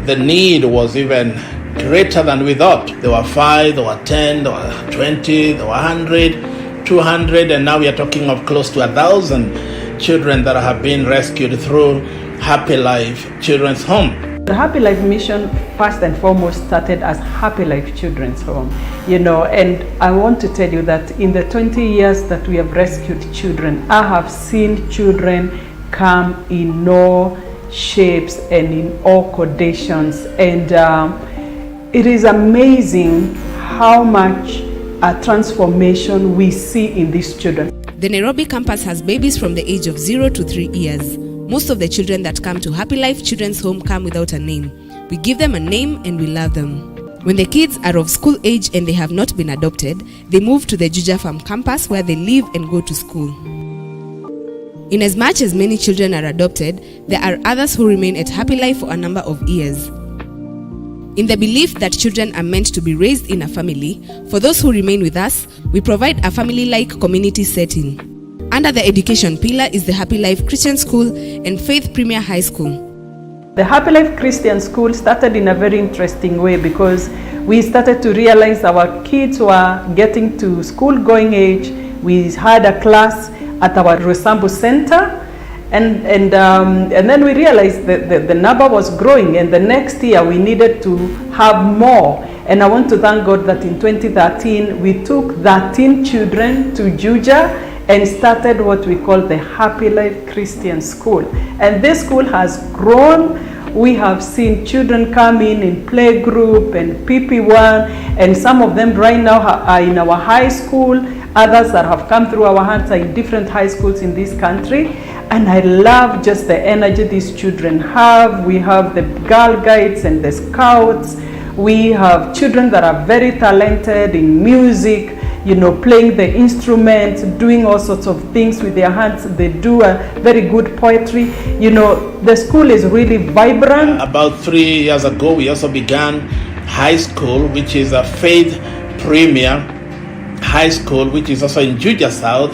the need was even greater than we thought. There were 5, there were 10, there were 20, there were 100, 200, and now we are talking of close to 1,000 children that have been rescued through Happy Life Children's Home. The Happy Life mission first and foremost started as Happy Life Children's Home, and I want to tell you that in the 20 years that we have rescued children, I have seen children come in all shapes and in all conditions, and it is amazing how much a transformation we see in these children. The Nairobi campus has babies from the age of 0 to 3 years. Most of the children that come to Happy Life Children's Home come without a name. We give them a name and we love them. When the kids are of school age and they have not been adopted, they move to the Juja Farm campus where they live and go to school. In as much as many children are adopted, there are others who remain at Happy Life for a number of years. In the belief that children are meant to be raised in a family, for those who remain with us, we provide a family-like community setting. Under the education pillar is the Happy Life Christian School and Faith Premier High School. The Happy Life Christian School started in a very interesting way because we started to realize our kids were getting to school-going age. We had a class at our Rosambu Center, and then we realized that the number was growing, and the next year we needed to have more. And I want to thank God that in 2013 we took 13 children to Juja and started what we call the Happy Life Christian School. And this school has grown. We have seen children come in play group and PP1, and some of them right now are in our high school. Others that have come through our hands are in different high schools in this country. And I love just the energy these children have. We have the Girl Guides and the Scouts. We have children that are very talented in music, you know, playing the instruments, doing all sorts of things with their hands. They do a very good poetry. You know, the school is really vibrant. About 3 years ago, we also began high school, which is a Faith Premier High School, which is also in Juja South.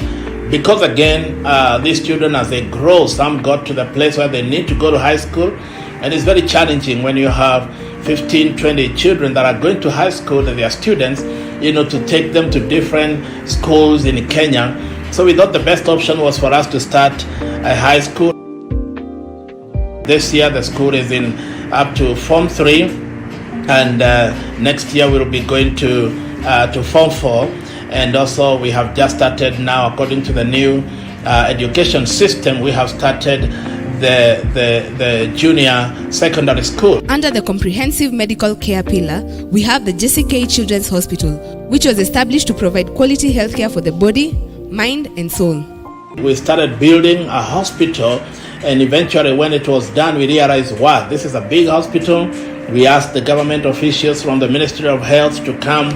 Because again, these children, as they grow, some got to the place where they need to go to high school. And it's very challenging when you have 15, 20 children that are going to high school and they are students, you know, to take them to different schools in Kenya. So we thought the best option was for us to start a high school. This year, the school is in up to Form 3. And next year, we'll be going to Form 4. And also we have just started now, according to the new education system, we have started the junior secondary school. Under the comprehensive medical care pillar, we have the Jesse K Children's Hospital, which was established to provide quality healthcare for the body, mind, and soul. We started building a hospital, and eventually when it was done, we realized, wow, this is a big hospital. We asked the government officials from the Ministry of Health to come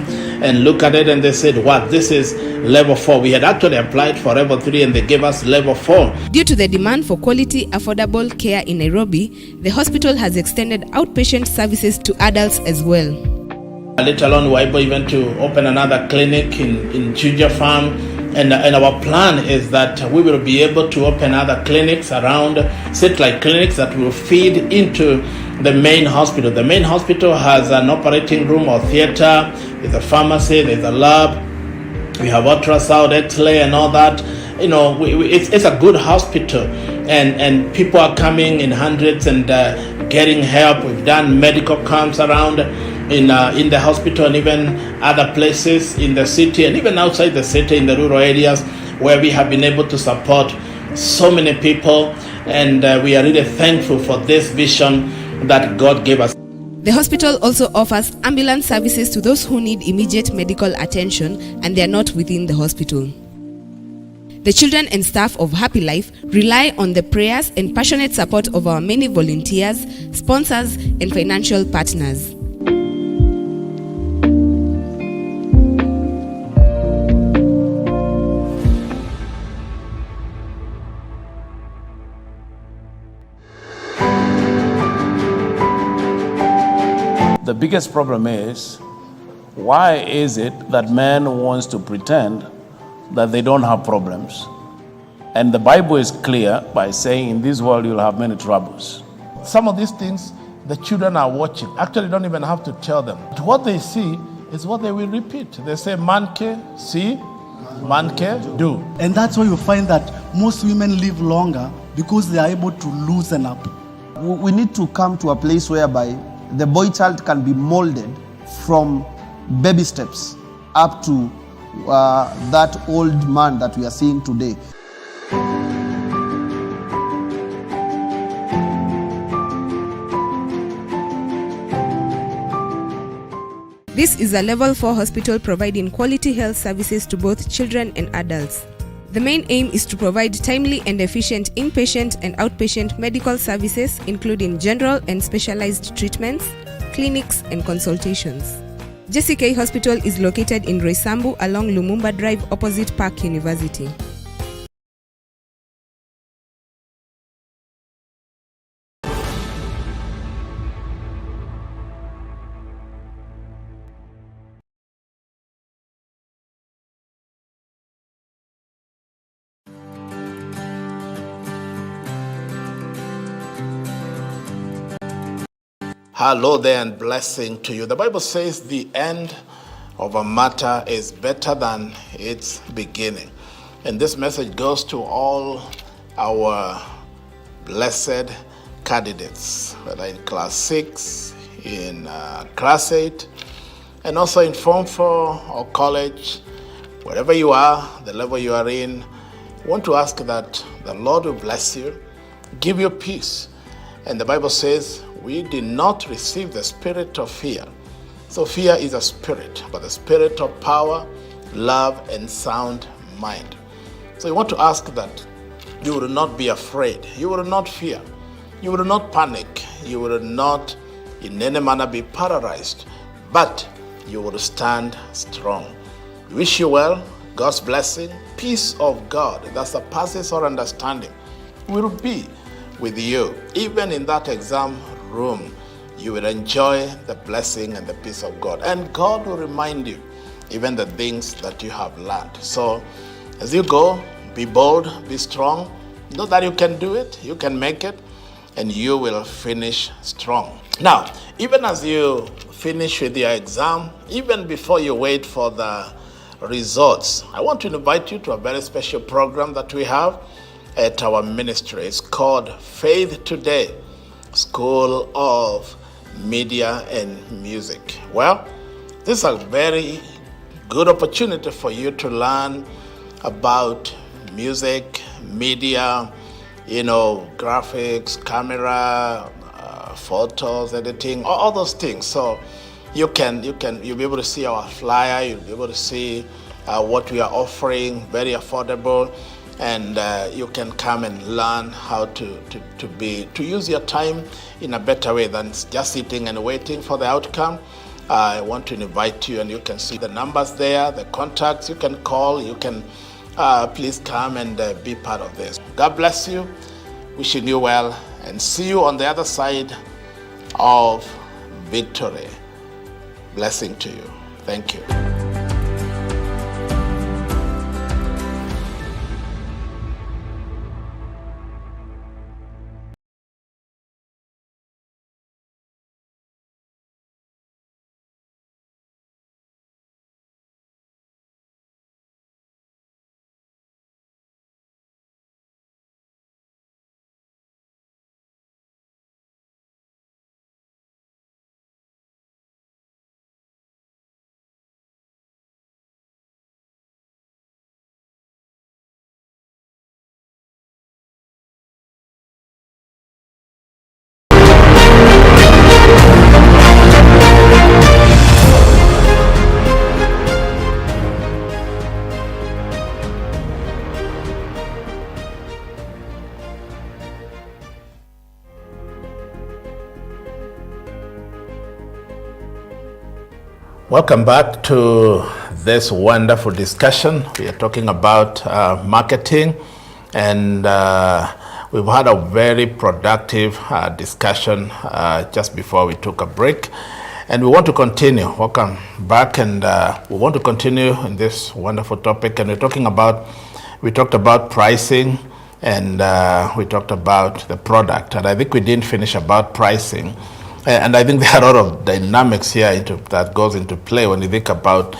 and look at it, and they said, wow, this is level 4. We had actually applied for level 3 and they gave us level 4. Due to the demand for quality, affordable care in Nairobi, the hospital has extended outpatient services to adults as well. Later on, we were able even to open another clinic in Juja Farm. And our plan is that we will be able to open other clinics around, satellite clinics that will feed into the main hospital. The main hospital has an operating room or theater, there's a pharmacy, there's a lab, we have ultrasound, X-ray and all that. You know, it's a good hospital, and people are coming in hundreds and getting help. We've done medical camps around in the hospital and even other places in the city and even outside the city in the rural areas where we have been able to support so many people, and we are really thankful for this vision that God gave us. The hospital also offers ambulance services to those who need immediate medical attention and they are not within the hospital. The children and staff of Happy Life rely on the prayers and passionate support of our many volunteers, sponsors, and financial partners. The biggest problem is, why is it that man wants to pretend that they don't have problems? And the Bible is clear by saying, in this world you'll have many troubles. Some of these things the children are watching. Actually, don't even have to tell them. What they see is what they will repeat. They say, manke, see, manke, do. And that's why you find that most women live longer, because they are able to loosen up. We need to come to a place whereby the boy child can be molded from baby steps up to that old man that we are seeing today. This is a level 4 hospital providing quality health services to both children and adults. The main aim is to provide timely and efficient inpatient and outpatient medical services, including general and specialized treatments, clinics, and consultations. Jesse K Hospital is located in Roysambu along Lumumba Drive opposite Park University. Hello there and blessing to you. The Bible says the end of a matter is better than its beginning. And this message goes to all our blessed candidates, whether in class 6, in class 8, and also in Form 4 or college, wherever you are, the level you are in. I want to ask that the Lord will bless you, give you peace. And the Bible says, We did not receive the spirit of fear. So fear is a spirit, but the spirit of power, love, and sound mind. So you want to ask that you will not be afraid. You will not fear. You will not panic. You will not in any manner be paralyzed, but you will stand strong. We wish you well. God's blessing, peace of God that surpasses all understanding will be with you. Even in that exam room, you will enjoy the blessing and the peace of God. And God will remind you even the things that you have learned. So as you go, be bold, be strong. Know that you can do it, you can make it, and you will finish strong. Now, even as you finish with your exam, even before you wait for the results, I want to invite you to a very special program that we have at our ministry. It's called Faith Today, School of Media and Music. Well, this is a very good opportunity for you to learn about music, media, graphics, camera, photos, editing, all those things. So you'll be able to see our flyer, you'll be able to see what we are offering, very affordable, and you can come and learn how to use your time in a better way than just sitting and waiting for the outcome. I want to invite you, and you can see the numbers there, the contacts. You can call, you can please come and be part of this. God bless you, wishing you well, and see you on the other side of victory. Blessing to you. Thank you. Welcome back to this wonderful discussion. We are talking about marketing, and we've had a very productive discussion just before we took a break, and we want to continue. Welcome back, and we want to continue in this wonderful topic. And we talked about pricing, and we talked about the product, and I think we didn't finish about pricing. And I think there are a lot of dynamics here that goes into play when you think about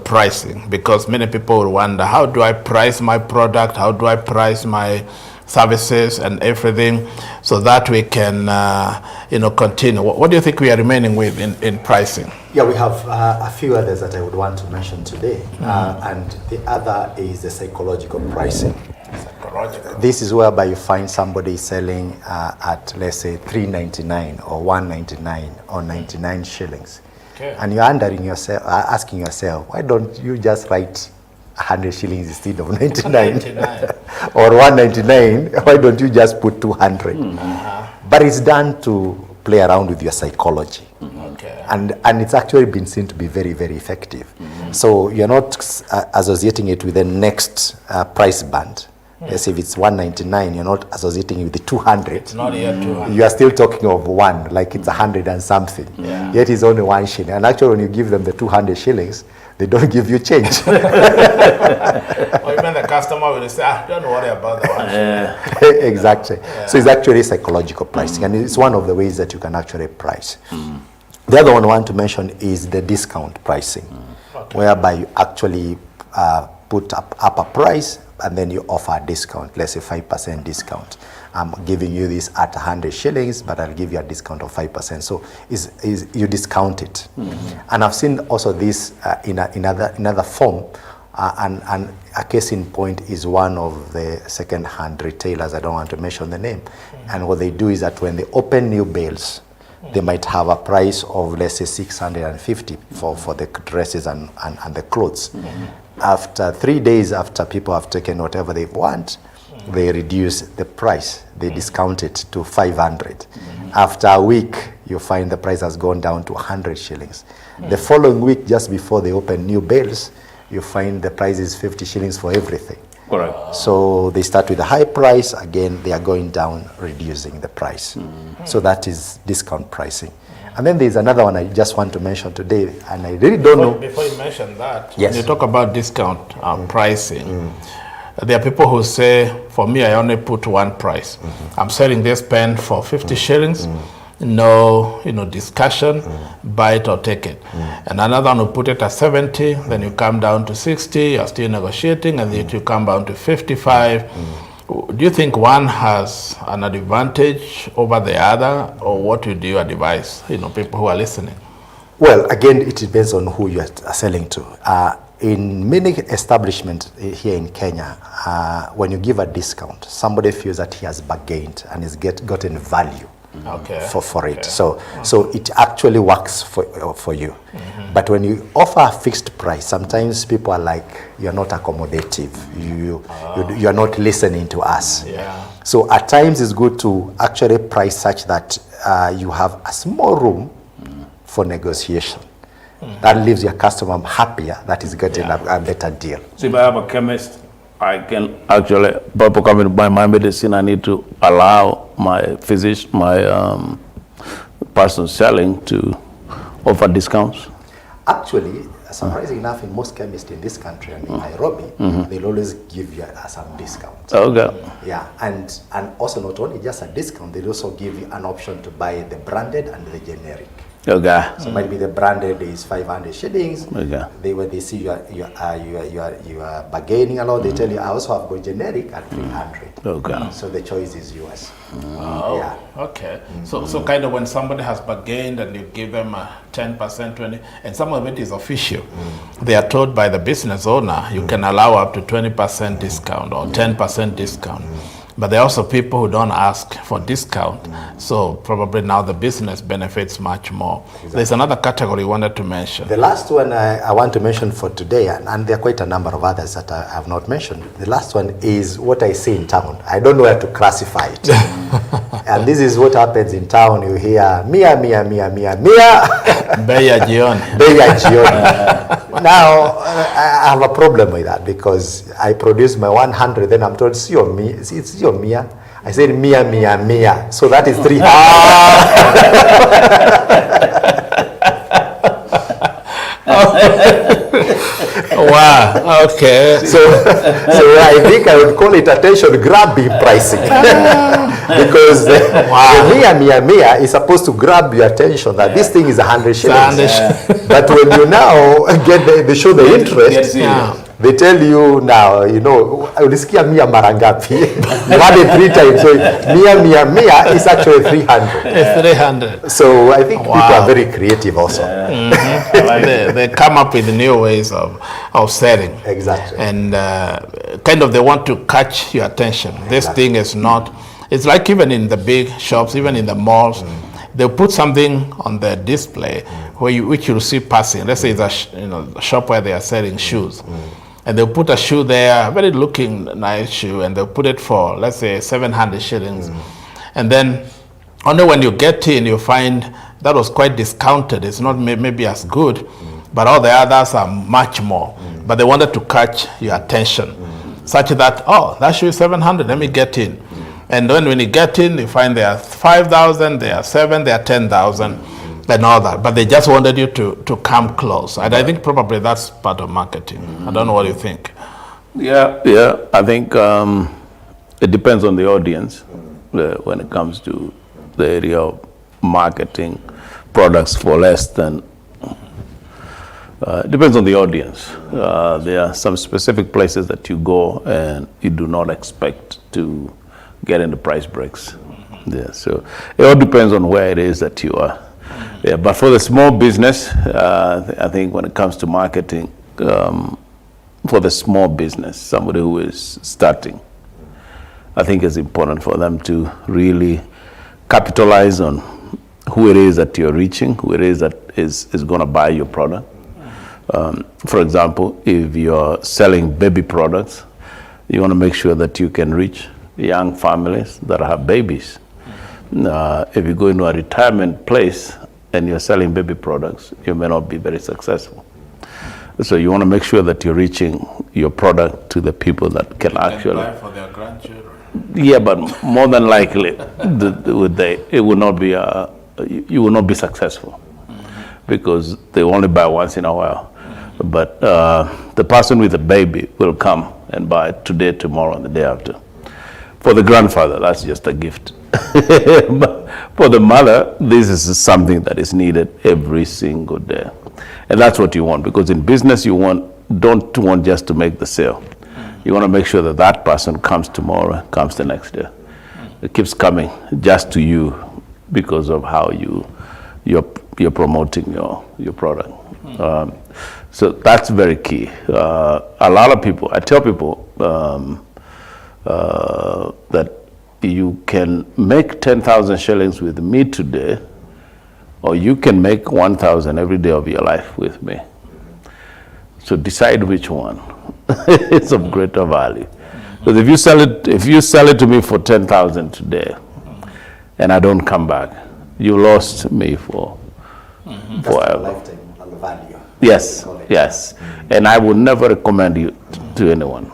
pricing, because many people will wonder, how do I price my product? How do I price my services and everything, so that we can continue? What do you think we are remaining with in pricing? Yeah, we have a few others that I would want to mention today, and the other is the psychological pricing. This is whereby you find somebody selling at, let's say, $3.99 or $1.99 or 99 shillings. Okay. And you're asking yourself, why don't you just write 100 shillings instead of 99? Or 199, why don't you just put 200? But it's done to play around with your psychology. Okay. And it's actually been seen to be very, very effective. So you're not associating it with the next price band. Let's say if it's 199, you're not associating it with the 200. It's not yet 200. You are still talking of one, like it's 100 and something. Yeah. Yet it's only 1 shilling. And actually, when you give them the 200 shillings, they don't give you change. Or even the customer will say, don't worry about the 1 shilling. Exactly. Yeah. So it's actually psychological pricing, and it's one of the ways that you can actually price. The other one I want to mention is the discount pricing, whereby you actually put up a price, and then you offer a discount, let's say 5% discount. I'm giving you this at 100 shillings, but I'll give you a discount of 5%. So you discount it. And I've seen also this in another form, and a case in point is one of the second-hand retailers. I don't want to mention the name. And what they do is that when they open new bales, they might have a price of, let's say, 650 for the dresses and the clothes. After 3 days after people have taken whatever they want, they reduce the price. They discount it to 500. After a week, you find the price has gone down to 100 shillings. The following week, just before they open new bales, you find the price is 50 shillings for everything. Correct. So they start with a high price. Again, they are going down, reducing the price. So that is discount pricing. And then there's another one I just want to mention today, and I really don't know. Before you mention that, Yes. when you talk about discount pricing, there are people who say, for me, I only put one price. I'm selling this pen for 50 shillings. No, discussion, buy it or take it. And another one will put it at 70, then you come down to 60, you're still negotiating, and then you come down to 55. Do you think one has an advantage over the other, or what would you advise, people who are listening? Well, again, it depends on who you are selling to. In many establishments here in Kenya, when you give a discount, somebody feels that he has bargained and has gotten value for it. So it actually works for you. But when you offer a fixed price, sometimes people are like, you're not accommodative. You're not listening to us. So at times it's good to actually price such that you have a small room for negotiation. That leaves your customer happier that is getting a better deal. So if I have a chemist, I can actually, people coming to buy my medicine, I need to allow my physician, my person selling to offer discounts? Actually, surprising enough, in most chemists in this country and in Nairobi, they'll always give you some discount. Okay. Yeah, and also not only just a discount, they'll also give you an option to buy the branded and the generic. Okay. So might be the branded is 500 shillings. Okay. When they see you are bargaining a lot, they tell you, I also have got generic at 300. Okay. So the choice is yours. Oh, Yeah. okay. So kind of when somebody has bargained and you give them a 10%, 20, and some of it is official, they are told by the business owner, you can allow up to 20% discount or 10% discount. But there are also people who don't ask for discount, so probably now the business benefits much more. Exactly. There's another category you wanted to mention. The last one I want to mention for today, and there are quite a number of others that I have not mentioned. The last one is what I see in town. I don't know where to classify it. And this is what happens in town. You hear, mia, mia, mia, mia, mia. Bei ya jioni. Bei ya jioni. Now, I have a problem with that because I produce my 100, then I'm told, it's your mia. I said, mia, mia, mia. So that is 300. Wow, okay. So I think I would call it attention grabbing pricing. Because the mia, mia is supposed to grab your attention that this thing is 100 shillings. But when you now they show the interest, they tell you now, ulisikia mia marangapi. You had it 3 times. So mia is actually 300. It's 300. So I think people are very creative also. They come up with new ways of selling. Exactly. And kind of they want to catch your attention. This thing is not, it's like even in the big shops, even in the malls, they'll put something on the display which you'll see passing. Let's say it's a shop where they are selling shoes. And they'll put a shoe there, very looking nice shoe, and they'll put it for, let's say, 700 shillings. And then only when you get in, you find that was quite discounted. It's not maybe as good, but all the others are much more. But they wanted to catch your attention, such that, oh, that shoe is 700, let me get in. And then when you get in, you find there are 5,000, there are 7, there are 10,000. And all that, but they just wanted you to come close, and I think probably that's part of marketing. I don't know what you think. Yeah. I think it depends on the audience when it comes to the area of marketing products for less than. It depends on the audience. There are some specific places that you go and you do not expect to get into price breaks. Yeah, so it all depends on where it is that you are. Yeah, but for the small business, I think when it comes to marketing, for the small business, somebody who is starting, I think it's important for them to really capitalize on who it is that you're reaching, who it is that is going to buy your product. For example, if you're selling baby products, you want to make sure that you can reach young families that have babies. If you go into a retirement place and you're selling baby products, you may not be very successful. So you want to make sure that you're reaching your product to the people that can actually buy for their grandchildren. Yeah, but more than likely, it will not be you will not be successful because they only buy once in a while. But the person with the baby will come and buy today, tomorrow, and the day after. For the grandfather, that's just a gift. But for the mother, this is something that is needed every single day. And that's what you want, because in business you don't want just to make the sale. You want to make sure that that person comes tomorrow, comes the next day. It keeps coming just to you because of how you're promoting your product. So that's very key. A lot of people, I tell people that you can make 10,000 shillings with me today, or you can make 1,000 every day of your life with me. So decide which one. It's of greater value. Because if you sell it to me for 10,000 today, and I don't come back, you lost me for forever. Lifetime value. Yes. And I would never recommend you to anyone.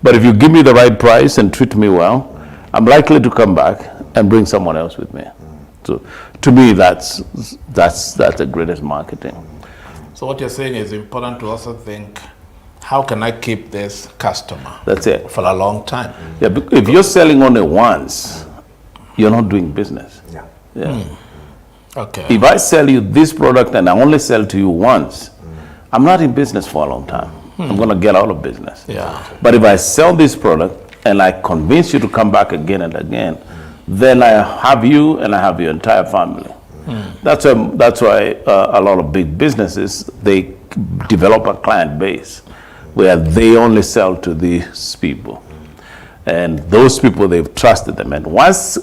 But if you give me the right price and treat me well, I'm likely to come back and bring someone else with me. So to me, that's the greatest marketing. So what you're saying is important to also think, how can I keep this customer? That's it. For a long time. Yeah, if you're selling only once, you're not doing business. Yeah. Okay. If I sell you this product and I only sell to you once, I'm not in business for a long time. I'm going to get out of business. Yeah. But if I sell this product and I convince you to come back again and again, then I have you and I have your entire family. That's why a lot of big businesses, they develop a client base where they only sell to these people. And those people, they've trusted them. And once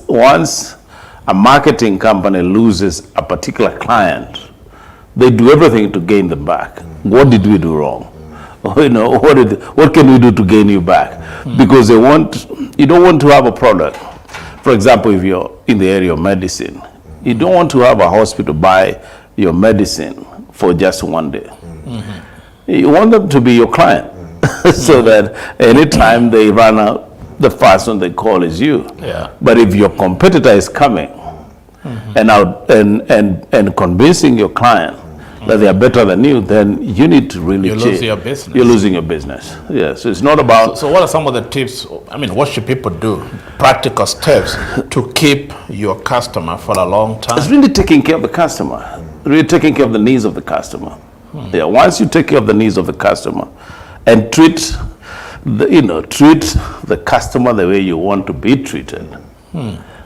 a marketing company loses a particular client, they do everything to gain them back. What did we do wrong? What can we do to gain you back? Because you don't want to have a product. For example, if you're in the area of medicine, you don't want to have a hospital buy your medicine for just one day. You want them to be your client so that anytime they run out, the first one they call is you. Yeah. But if your competitor is coming and convincing your client that they are better than you, then you need to really You lose your business. You're losing your business. Yeah. So it's not about. So what are some of the tips? I mean, what should people do? Practical steps to keep your customer for a long time? It's really taking care of the customer. Really taking care of the needs of the customer. Yeah. Once you take care of the needs of the customer and treat the customer the way you want to be treated,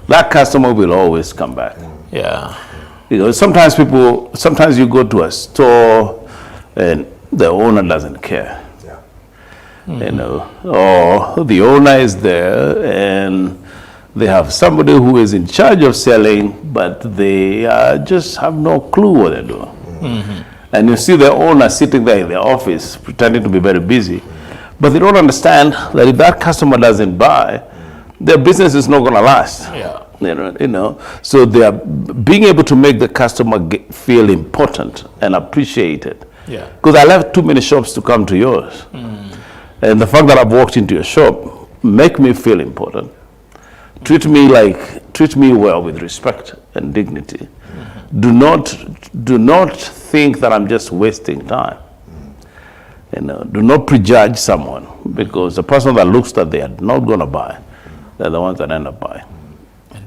that customer will always come back. Yeah. Sometimes you go to a store and the owner doesn't care. Or the owner is there and they have somebody who is in charge of selling, but they just have no clue what they're doing. And you see the owner sitting there in the office pretending to be very busy, but they don't understand that if that customer doesn't buy, their business is not going to last. Yeah. So they are being able to make the customer feel important and appreciated. Yeah. Because I left too many shops to come to yours. And the fact that I've walked into your shop make me feel important. Treat me well with respect and dignity. Do not think that I'm just wasting time. Do not prejudge someone, because the person that looks that they are not going to buy, they're the ones that end up buying.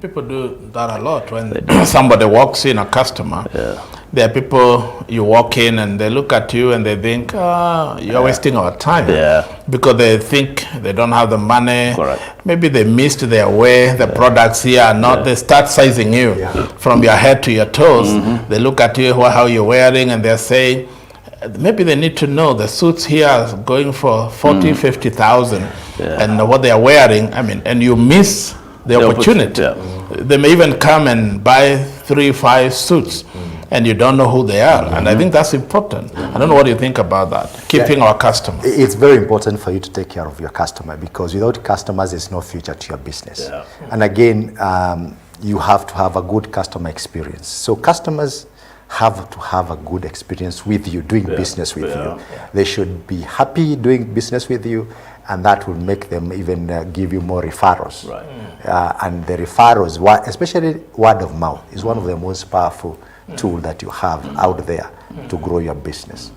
People do that a lot when somebody walks in, a customer. Yeah. There are people, you walk in and they look at you and they think, you're wasting our time. Yeah. Because they think they don't have the money. Correct. Maybe they missed their way, the products here are not, they start sizing you from your head to your toes. They look at you, how you're wearing, and they're saying, maybe they need to know the suits here are going for 40, 50,000 and what they are wearing, and you miss the opportunity. They may even come and buy 3, 5 suits, and you don't know who they are. And I think that's important. I don't know what you think about that, keeping our customers. It's very important for you to take care of your customer, because without customers, there's no future to your business. Yeah. And again, you have to have a good customer experience. So customers have to have a good experience with you, doing business with you. They should be happy doing business with you, and that will make them even give you more referrals. Right. And the referrals, especially word of mouth, is one of the most powerful tools that you have out there to grow your business.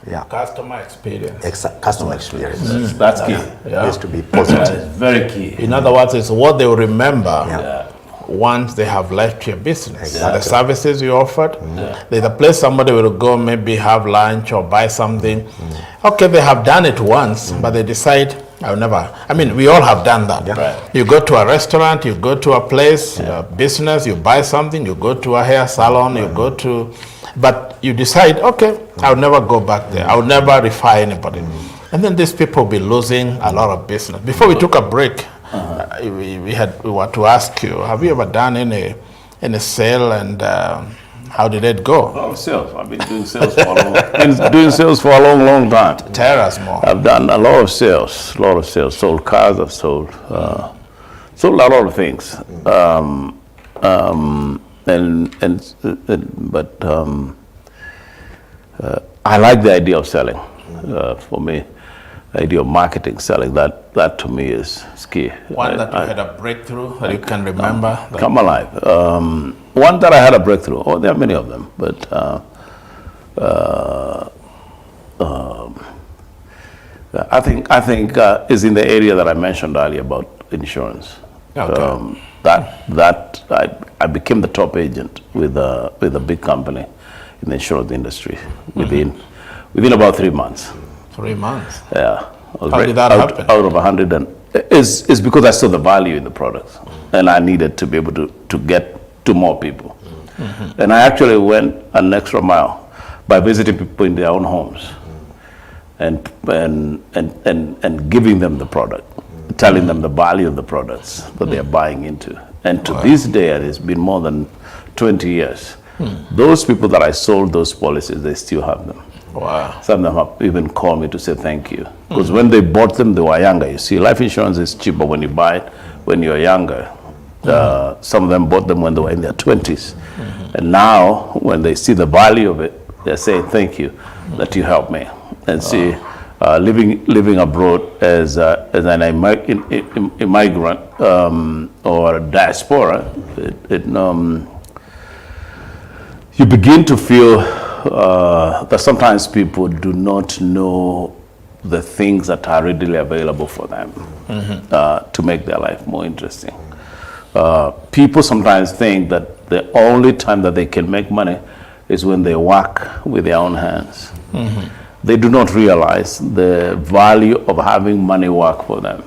Yeah. Customer experience. Customer experience. That's key. Is to be positive. That is very key. In other words, it's what they will remember once they have left your business. Exactly. The services you offered, there's a place somebody will go, maybe have lunch or buy something. Okay, they have done it once, but they decide, I'll never. I mean, we all have done that. Right. You go to a restaurant, you go to a place, business, you buy something, you go to a hair salon, you go to, but you decide, okay, I'll never go back there. I'll never refer anybody. And then these people will be losing a lot of business. Before we took a break, we were to ask you, have you ever done any sale, and how did it go? Oh, sales. I've been doing sales for a long time. Tell us more. I've done a lot of sales. Sold cars. I've sold a lot of things. But I like the idea of selling. For me, the idea of marketing, selling, that to me is key. One that you had a breakthrough that you can remember? Come alive. One that I had a breakthrough. Oh, there are many of them, but I think is in the area that I mentioned earlier about insurance. Okay. That I became the top agent with a big company in the insurance industry within about 3 months. 3 months. Yeah. How did that happen? Out of 100, and it's because I saw the value in the products, and I needed to be able to get to more people. And I actually went an extra mile by visiting people in their own homes, and giving them the product, telling them the value of the products that they are buying into. And to this day, and it's been more than 20 years, those people that I sold those policies, they still have them. Wow. Some of them have even called me to say thank you. Because when they bought them, they were younger. You see, life insurance is cheaper when you buy it when you're younger. Some of them bought them when they were in their 20s. And now, when they see the value of it, they're saying thank you that you helped me. And see, living abroad as an immigrant or diaspora, you begin to feel that sometimes people do not know the things that are readily available for them to make their life more interesting. People sometimes think that the only time that they can make money is when they work with their own hands. They do not realize the value of having money work for them.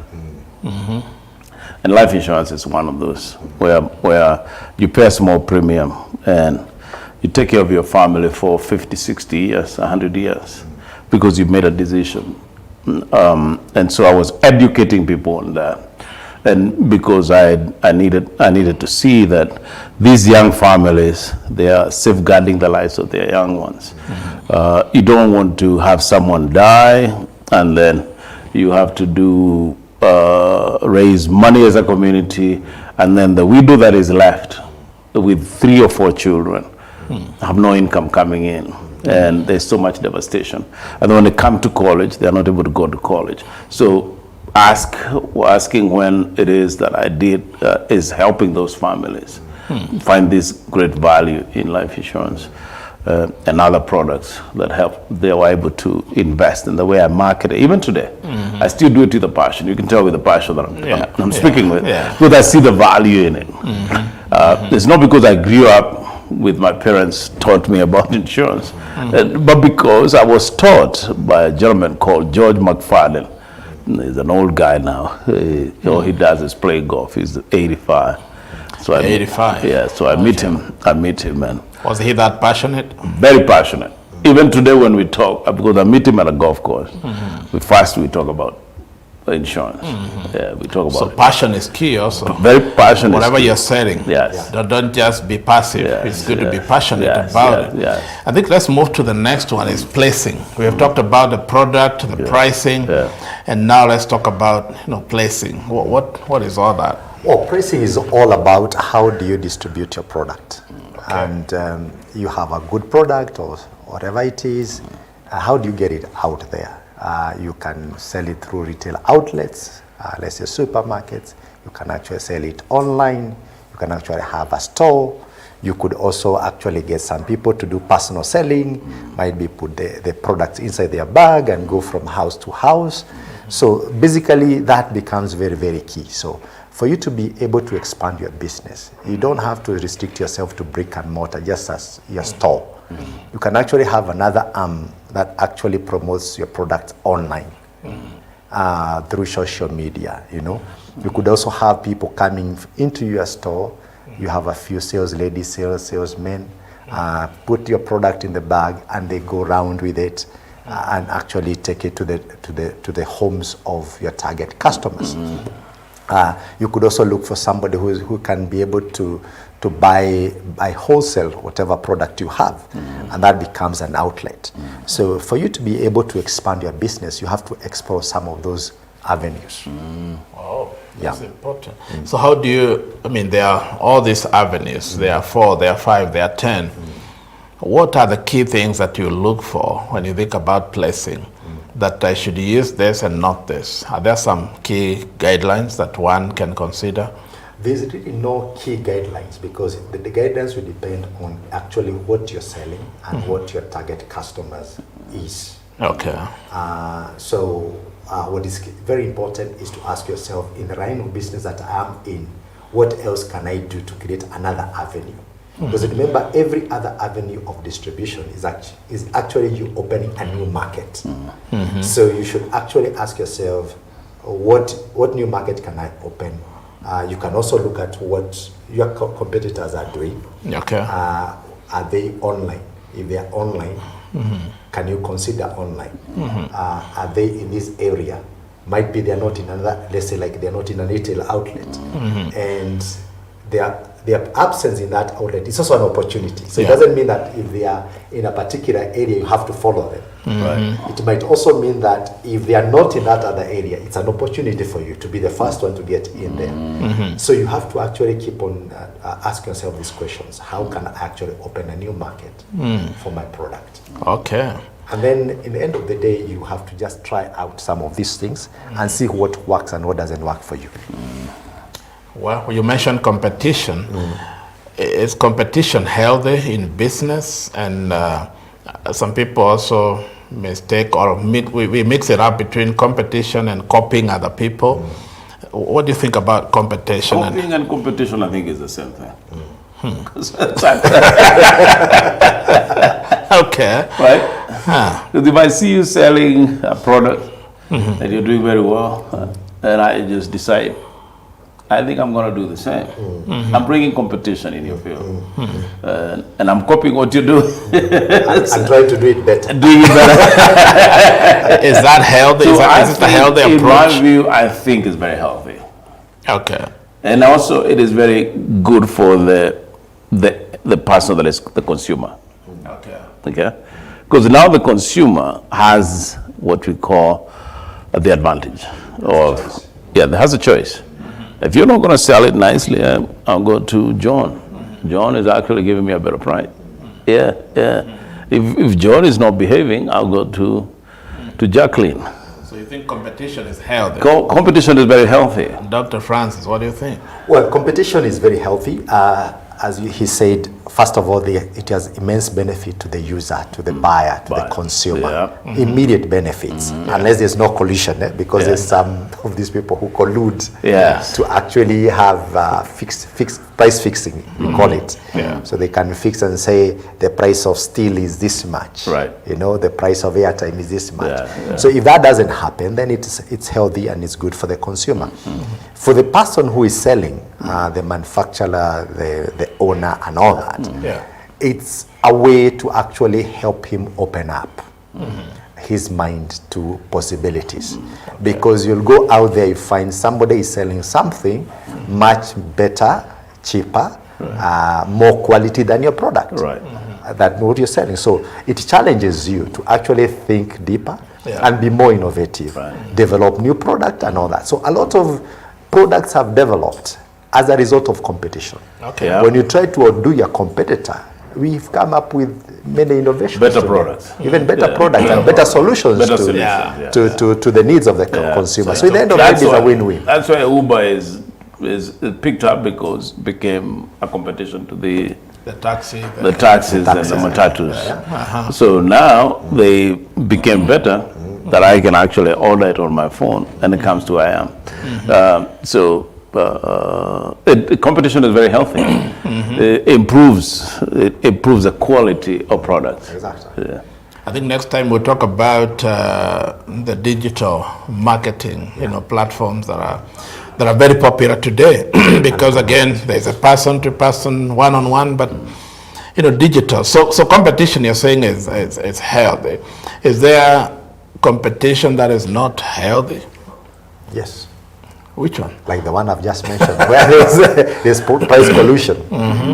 And life insurance is one of those where you pay a small premium and you take care of your family for 50, 60 years, 100 years, because you made a decision. And so I was educating people on that. And because I needed to see that these young families, they are safeguarding the lives of their young ones. You don't want to have someone die, and then you have to raise money as a community, and then the widow that is left with 3 or 4 children have no income coming in, and there's so much devastation. And when they come to college, they're not able to go to college. So asking when it is that I did is helping those families find this great value in life insurance and other products that help. They were able to invest in the way I market it. Even today, I still do it with a passion. You can tell with the passion that I'm speaking with, because I see the value in it. It's not because I grew up with my parents taught me about insurance, but because I was taught by a gentleman called George McFadden. He's an old guy now. All he does is play golf. He's 85. So 85? Yeah, so I meet him, and was he that passionate? Very passionate. Even today when we talk, because I meet him at a golf course, we talk about insurance. Yeah, we talk about So it. passion is key also. Very passionate. Whatever you're selling, Yes. don't just be passive. Yes, It's good to be yes, passionate yes, about yes, it. yes. I think let's move to the next one, is placing. We have talked about the product, the pricing, and now let's talk about placing. What is all that? Well, pricing is all about how do you distribute your product. And you have a good product or whatever it is, how do you get it out there? You can sell it through retail outlets, let's say supermarkets. You can actually sell it online. You can actually have a store. You could also actually get some people to do personal selling, might be put the products inside their bag and go from house to house. So basically that becomes very, very key. So for you to be able to expand your business, you don't have to restrict yourself to brick and mortar just as your store. You can actually have another arm that actually promotes your product online through social media. You could also have people coming into your store. You have a few sales ladies, salesmen, put your product in the bag and they go around with it and actually take it to the homes of your target customers. You could also look for somebody who can be able to buy wholesale whatever product you have, and that becomes an outlet. So for you to be able to expand your business, you have to explore some of those avenues. Oh, that's important. So how do you, there are all these avenues, there are 4, there are 5, there are 10. What are the key things that you look for when you think about placing? That I should use this and not this? Are there some key guidelines that one can consider? There's really no key guidelines because the guidelines will depend on actually what you're selling and what your target customers is. Okay. So what is very important is to ask yourself, in the line of business that I am in, what else can I do to create another avenue? Because remember, every other avenue of distribution is actually you opening a new market. So you should actually ask yourself, what new market can I open? You can also look at what your competitors are doing. Okay. Are they online? If they are online, can you consider online? Are they in this area? Might be they're not in another, let's say like they're not in a retail outlet. And their absence in that outlet is also an opportunity. So it doesn't mean that if they are in a particular area, you have to follow them. It might also mean that if they are not in that other area, it's an opportunity for you to be the first one to get in there. So you have to actually keep on asking yourself these questions. How can I actually open a new market for my product? Okay. And then in the end of the day, you have to just try out some of these things and see what works and what doesn't work for you. Well, you mentioned competition. Is competition healthy in business? And some people also mistake or we mix it up between competition and copying other people. What do you think about competition? Copying and competition, I think, is the same thing. Okay. Right? Because if I see you selling a product and you're doing very well, and I just decide, I think I'm going to do the same. I'm bringing competition in your field. And I'm copying what you do. I'm trying to do it better. Doing it better. Is that healthy? So is it a healthy approach? In my view, I think it's very healthy. Okay. And also, it is very good for the person that is the consumer. Okay? Because now the consumer has what we call the advantage of, there has a choice. If you're not going to sell it nicely, I'll go to John. John is actually giving me a better price. If John is not behaving, I'll go to Jacqueline. So you think competition is healthy? Competition is very healthy. Dr. Francis, what do you think? Well, competition is very healthy. As he said, first of all, it has immense benefit to the user, to the buyer, to the consumer. Immediate benefits, unless there's no collusion, because there's some of these people who collude to actually have fixed price fixing, we call it. So they can fix and say the price of steel is this much. The price of airtime is this much. So if that doesn't happen, then it's healthy and it's good for the consumer. For the person who is selling, the manufacturer, the owner, and all that, it's a way to actually help him open up. his mind to possibilities. Because you'll go out there, you find somebody is selling something much better, cheaper, more quality than your product. Right. That what you're selling. So it challenges you to actually think deeper and be more innovative, develop new product and all that. So a lot of products have developed as a result of competition. Okay. Yeah. When you try to outdo your competitor, we've come up with many innovations. Better today. products. Even better Yeah. products and better solutions, Better to, solutions, to the needs of the consumer. So in the end of the day, it's a win-win. That's why Uber is picked up, because it became a competition to the taxis and the matatus. So now they became better, that I can actually order it on my phone and it comes to where I am. Competition is very healthy. It improves the quality of products. Exactly. Yeah. I think next time we'll talk about the digital marketing, platforms that are very popular today, because again, there's a person-to-person, one-on-one, but digital. So competition, you're saying, is healthy. Is there competition that is not healthy? Yes. Which one? Like the one I've just mentioned, where there's price collusion.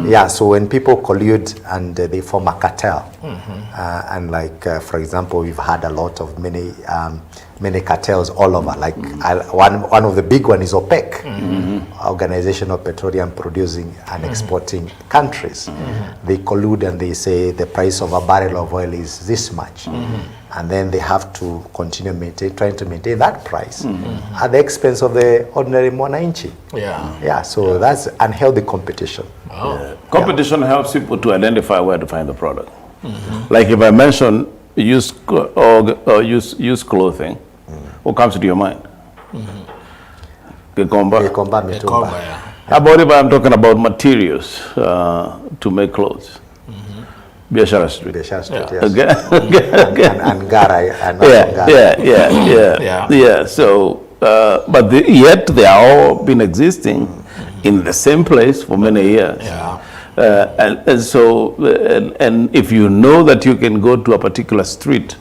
Yeah, so when people collude and they form a cartel, and for example, we've had a lot of many cartels all over. Like one of the big one is OPEC, Organization of Petroleum Producing and Exporting Countries. They collude and they say the price of a barrel of oil is this much. And then they have to continue trying to maintain that price at the expense of the ordinary mwananchi. Yeah, so that's unhealthy competition. Competition helps people to identify where to find the product. Like if I mention used clothing, what comes to your mind? Gikomba. Gikomba mitumba. How about if I'm talking about materials to make clothes? Biashara Street. Biashara Street, yes. And Ngara. Yeah. So, but yet they are all been existing in the same place for many years. And so, if you know that you can go to a particular street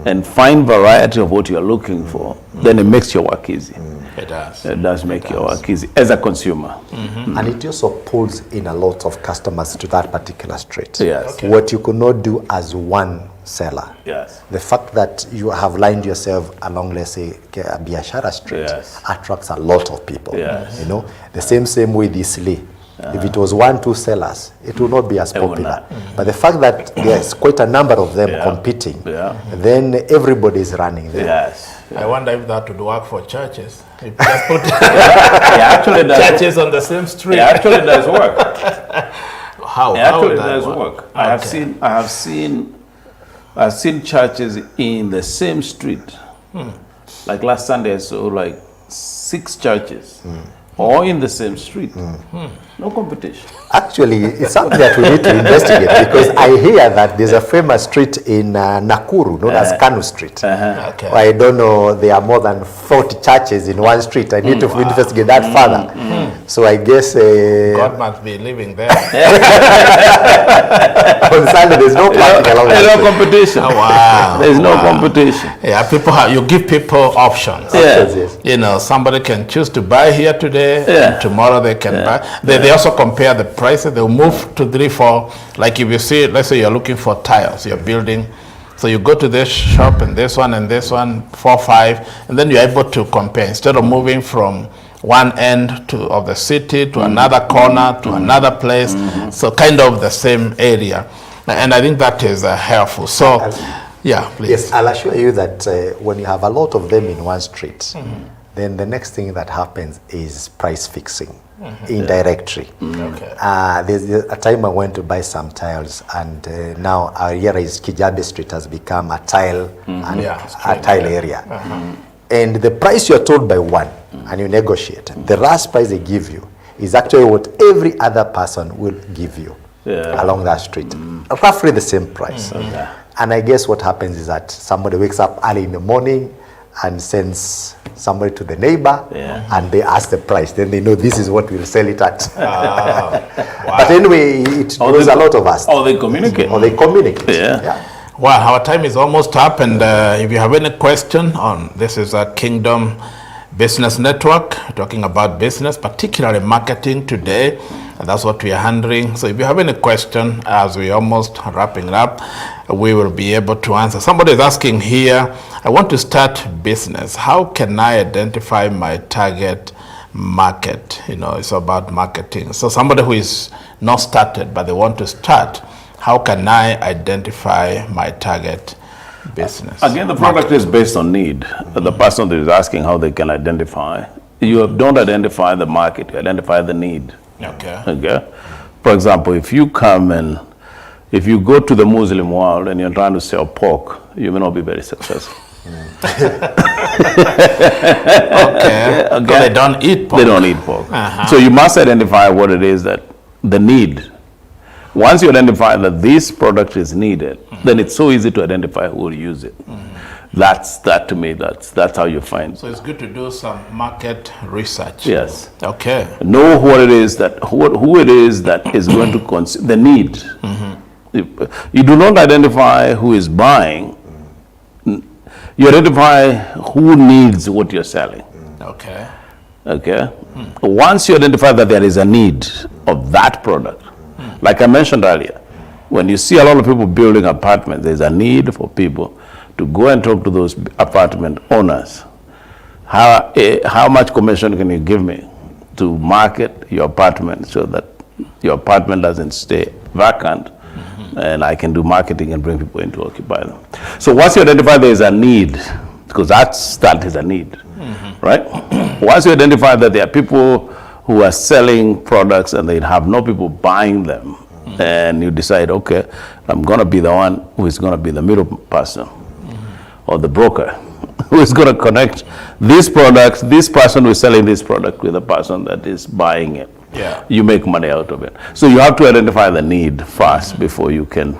and find variety of what you're looking for, then it makes your work easy. It does. It does make your work easy as a consumer. And it also pulls in a lot of customers to that particular street. Yes. Okay. What you could not do as one seller. Yes. The fact that you have lined yourself along, let's say, a Biashara Street attracts a lot of people. Yes. The same way this Lee. If it was 1-2 sellers, it would not be as popular. But the fact that there's quite a number of them competing, then everybody is running there. Yes. I wonder if that would work for churches. If you just put churches on the same street. It actually does work. How? It actually does work. I have seen churches in the same street. Like last Sunday, I saw like 6 churches. All in the same street. No competition. Actually, it's something that we need to investigate, because I hear that there's a famous street in Nakuru known as Kanu Street. Okay. I don't know, there are more than 40 churches in one street. I need to investigate that further. So I guess God must be living there. on Sunday there's no parking along There's that no street. competition. Oh, wow. There's no competition. Yeah, you give people options. Yes. Somebody can choose to buy here today, and tomorrow they can buy. They also compare the prices. They'll move to 3-4. Like if you see, let's say you're looking for tiles, you're building. So you go to this shop and this one 4-5, and then you're able to compare instead of moving from one end of the city to another corner to another place. So kind of the same area, and I think that is helpful. So, please. Yes, I'll assure you that when you have a lot of them in one street, then the next thing that happens is price fixing indirectly. There's a time I went to buy some tiles, and now our area is Kijabe Street has become a tile area. And the price you're told by one, and you negotiate, the last price they give you is actually what every other person will give you along that street. Roughly the same price. And I guess what happens is that somebody wakes up early in the morning and sends somebody to the neighbor, and they ask the price. Then they know this is what we'll sell it at. But anyway, it was a lot of us. Or they communicate. Or they communicate. Well, our time is almost up, and if you have any question on this is a Kingdom Business Network, talking about business, particularly marketing today. And that's what we are handling. So if you have any question, as we almost wrapping up, we will be able to answer. Somebody is asking here, I want to start business. How can I identify my target market? You know, it's about marketing. So somebody who is not started, but they want to start, how can I identify my target business? Again, the product is based on need. The person that is asking how they can identify, you don't identify the market, you identify the need. Okay. Okay. For example, if you come and if you go to the Muslim world and you're trying to sell pork, you may not be very successful. Okay. So they don't eat pork. They don't eat pork. So you must identify what it is that the need. Once you identify that this product is needed, then it's so easy to identify who will use it. That to me, that's how you find. So it's good to do some market research. Yes. Okay. Know what it is that who it is that is going to consume the need. You do not identify who is buying. You identify who needs what you're selling. Okay. Okay. Once you identify that there is a need of that product, like I mentioned earlier, when you see a lot of people building apartments, there's a need for people to go and talk to those apartment owners. How much commission can you give me to market your apartment so that your apartment doesn't stay vacant, and I can do marketing and bring people in to occupy them. So once you identify there is a need, because that is a need, right? Once you identify that there are people who are selling products and they have no people buying them, and you decide, okay, I'm going to be the one who is going to be the middle person or the broker who is going to connect this product, this person who is selling this product with the person that is buying it. Yeah. You make money out of it. So you have to identify the need first before you can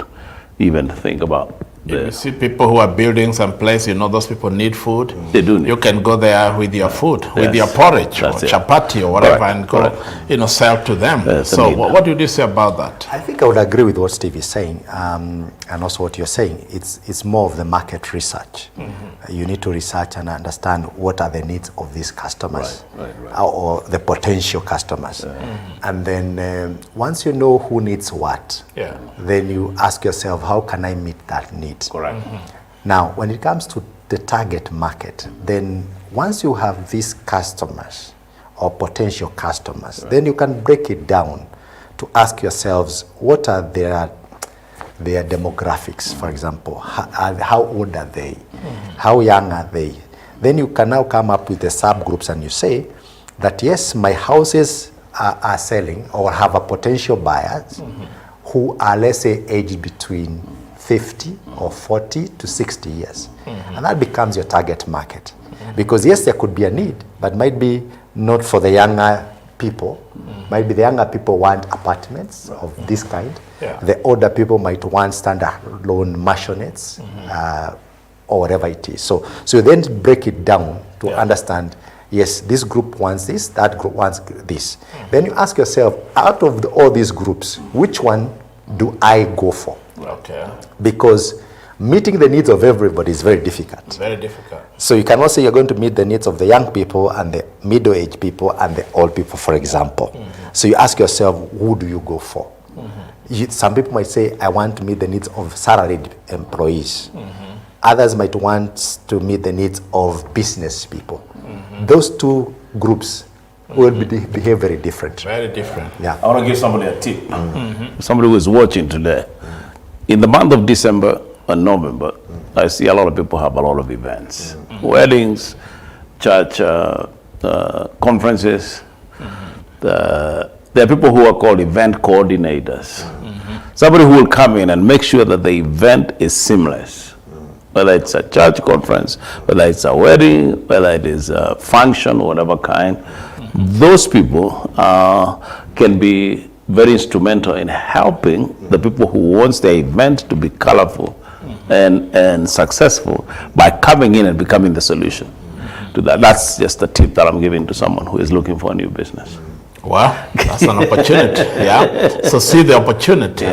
even think about If you see people who are building some place, you know those people need food. They do need. You can go there with your food, with Yes. your porridge or That's it. chapati or whatever, Correct. and go, sell to them. Yes, So indeed. what do you say about that? I think I would agree with what Steve is saying, and also what you're saying. It's more of the market research. You need to research and understand what are the needs of these customers, Right. or the potential customers. And then once you know who needs what, Yeah. then you ask yourself, how can I meet that need? Correct. Now, when it comes to the target market, then once you have these customers or potential customers, then you can break it down to ask yourselves, what are their demographics, for example? How old are they? How young are they? Then you can now come up with the subgroups and you say that, yes, my houses are selling or have a potential buyers who are, let's say, aged between 50 or 40 to 60 years. And that becomes your target market. Because yes, there could be a need, but might be not for the younger people. Might be the younger people want apartments of this kind. Yeah. The older people might want standalone mansionettes or whatever it is. So you then break it down to understand, yes, this group wants this, that group wants this. Then you ask yourself, out of all these groups, which one do I go for? Okay. Because meeting the needs of everybody is very difficult. Very difficult. So you cannot say you're going to meet the needs of the young people and the middle-aged people and the old people, for example. So you ask yourself, who do you go for? Some people might say, I want to meet the needs of salaried employees. Others might want to meet the needs of business people. Those two groups will behave very different. Very different. Yeah. I want to give somebody a tip. Somebody who is watching today. In the month of December and November, I see a lot of people have a lot of events. Weddings, church conferences. There are people who are called event coordinators. Somebody who will come in and make sure that the event is seamless. Whether it's a church conference, whether it's a wedding, whether it is a function, whatever kind. Those people can be very instrumental in helping the people who want their event to be colorful and successful by coming in and becoming the solution to that. That's just a tip that I'm giving to someone who is looking for a new business. Well, that's an opportunity, yeah. So see the opportunity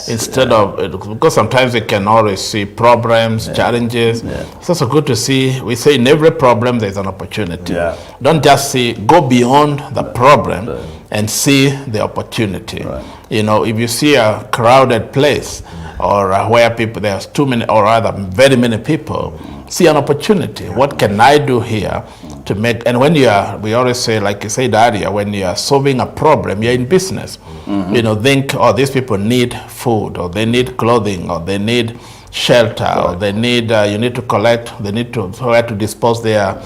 instead of, because sometimes we can always see problems, challenges. It's also good to see, we say in every problem there's an opportunity. Don't just see, go beyond the problem and see the opportunity. You know, if you see a crowded place or where people, there's too many, or rather very many people, see an opportunity. What can I do here to make, and when you are, we always say, like you said earlier, when you are solving a problem, you're in business. You know, think, oh, these people need food, or they need clothing, or they need shelter, or they need, you need to collect, they need to, where to dispose their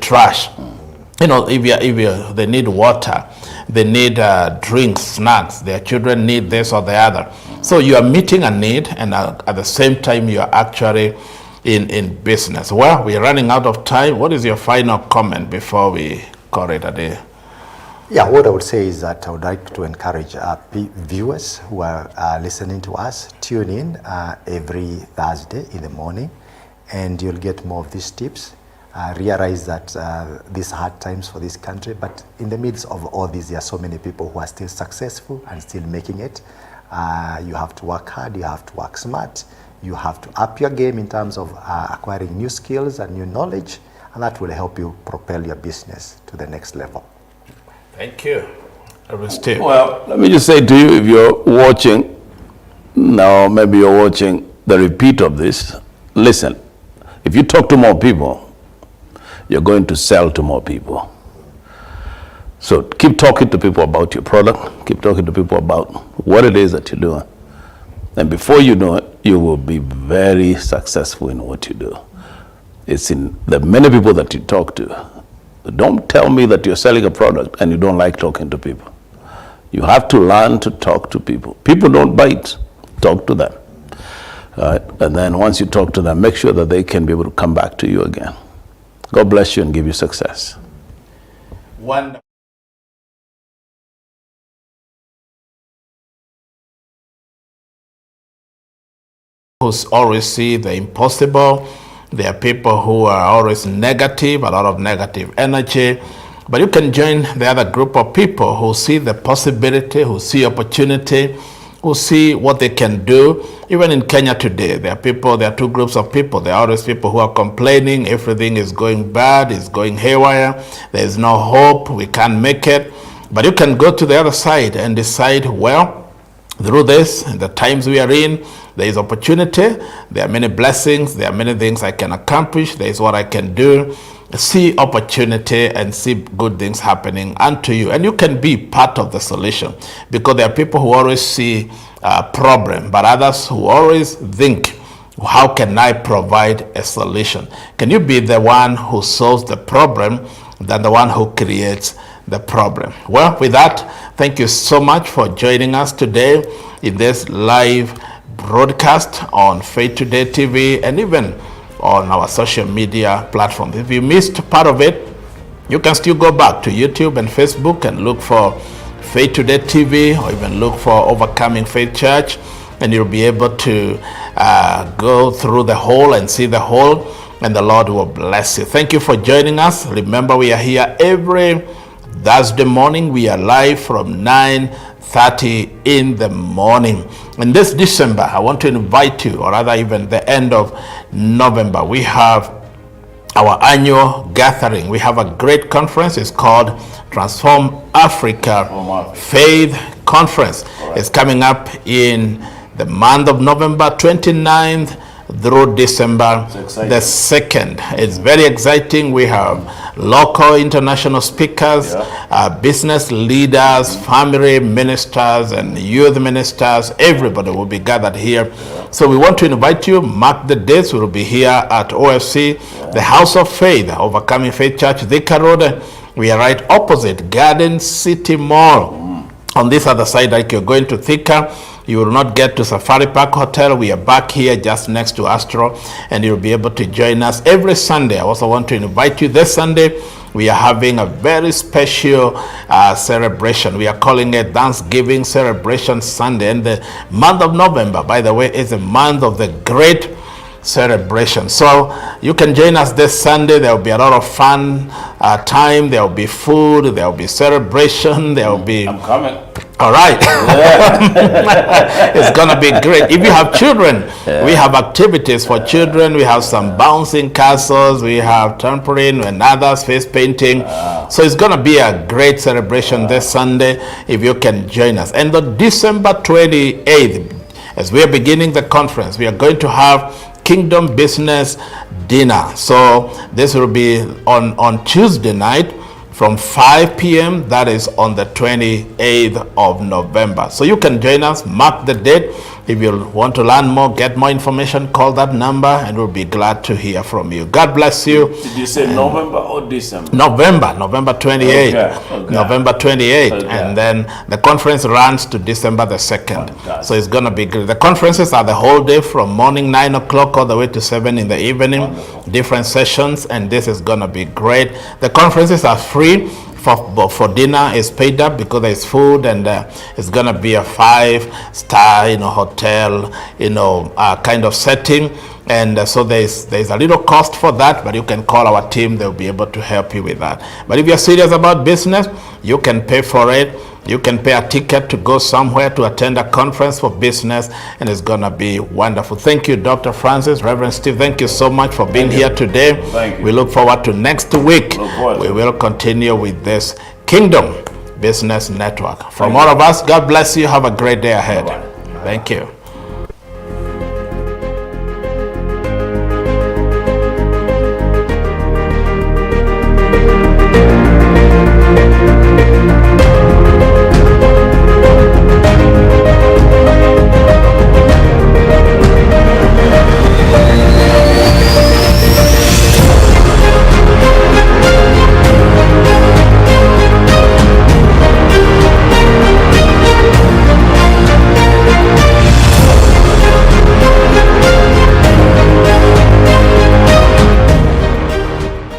trash. You know, if they need water, they need drinks, snacks, their children need this or the other. So you are meeting a need, and at the same time you are actually in business. Well, we're running out of time. What is your final comment before we call it a day? Yeah, what I would say is that I would like to encourage viewers who are listening to us, tune in every Thursday in the morning, and you'll get more of these tips. Realize that these hard times for this country, but in the midst of all this, there are so many people who are still successful and still making it. You have to work hard, you have to work smart, you have to up your game in terms of acquiring new skills and new knowledge, and that will help you propel your business to the next level. Thank you. Steve. Well, let me just say to you, if you're watching now, maybe you're watching the repeat of this, listen, if you talk to more people, you're going to sell to more people. So keep talking to people about your product, keep talking to people about what it is that you're doing. And before you know it, you will be very successful in what you do. It's in the many people that you talk to. Don't tell me that you're selling a product and you don't like talking to people. You have to learn to talk to people. People don't bite. Talk to them. And then once you talk to them, make sure that they can be able to come back to you again. God bless you and give you success. Wonderful. Who always see the impossible. There are people who are always negative, a lot of negative energy. But you can join the other group of people who see the possibility, who see opportunity, who see what they can do. Even in Kenya today, there are two groups of people. There are always people who are complaining, everything is going bad, it's going haywire, there is no hope, we can't make it. But you can go to the other side and decide, well, through this, the times we are in, there is opportunity, there are many blessings, there are many things I can accomplish, there is what I can do. See opportunity and see good things happening unto you. And you can be part of the solution, because there are people who always see a problem, but others who always think, how can I provide a solution? Can you be the one who solves the problem than the one who creates the problem? Well, with that, thank you so much for joining us today in this live broadcast on Faith Today TV and even on our social media platforms. If you missed part of it, you can still go back to YouTube and Facebook and look for Faith Today TV, or even look for Overcoming Faith Church, and you'll be able to go through the whole and see the whole, and the Lord will bless you. Thank you for joining us. Remember, we are here every Thursday morning. We are live from 9:30 in the morning. And this December, I want to invite you, or rather even the end of November, we have our annual gathering. We have a great conference. It's called Transform Africa Faith Conference. It's coming up in the month of November 29th through December the 2nd. It's very exciting. We have local, international speakers, business leaders, family ministers, and youth ministers. Everybody will be gathered here. So we want to invite you. Mark the dates. We will be here at OFC, the House of Faith, Overcoming Faith Church, Thika Road. We are right opposite Garden City Mall. On this other side, like you're going to Thika, you will not get to Safari Park Hotel. We are back here just next to Astro, and you'll be able to join us every Sunday. I also want to invite you this Sunday. We are having a very special celebration. We are calling it Thanksgiving Celebration Sunday. And the month of November, by the way, is a month of the great celebration. So you can join us this Sunday. There will be a lot of fun time. There will be food. There will be celebration. There will be... I'm coming. All right. It's going to be great. If you have children, we have activities for children. We have some bouncing castles. We have trampoline and others, face painting. So it's going to be a great celebration this Sunday if you can join us. And on December 28th, as we are beginning the conference, we are going to have Kingdom Business Dinner. So this will be on Tuesday night from 5 p.m. That is on the 28th of November. So you can join us, mark the date. If you want to learn more, get more information, call that number and we'll be glad to hear from you. God bless you. Did you say November or December? November 28th. Okay. November 28th. Okay. And then the conference runs to December the 2nd. Fantastic. So it's going to be good. The conferences are the whole day from morning 9 o'clock all the way to 7 in the evening. Wonderful. Different sessions, and this is going to be great. The conferences are free. For dinner is paid up because there's food, and it's gonna be a 5-star hotel kind of setting, and so there's a little cost for that, but you can call our team. They'll be able to help you with that. But if you're serious about business, you can pay for it. You can pay a ticket to go somewhere to attend a conference for business, and it's gonna be wonderful. Thank you, Dr. Francis, Reverend Steve. Thank you so much for being here today. Thank you. We look forward to next week. Look forward to We it. will continue with this Kingdom Business Network. From all of us, God bless you. Have a great day ahead. Bye-bye. Thank you.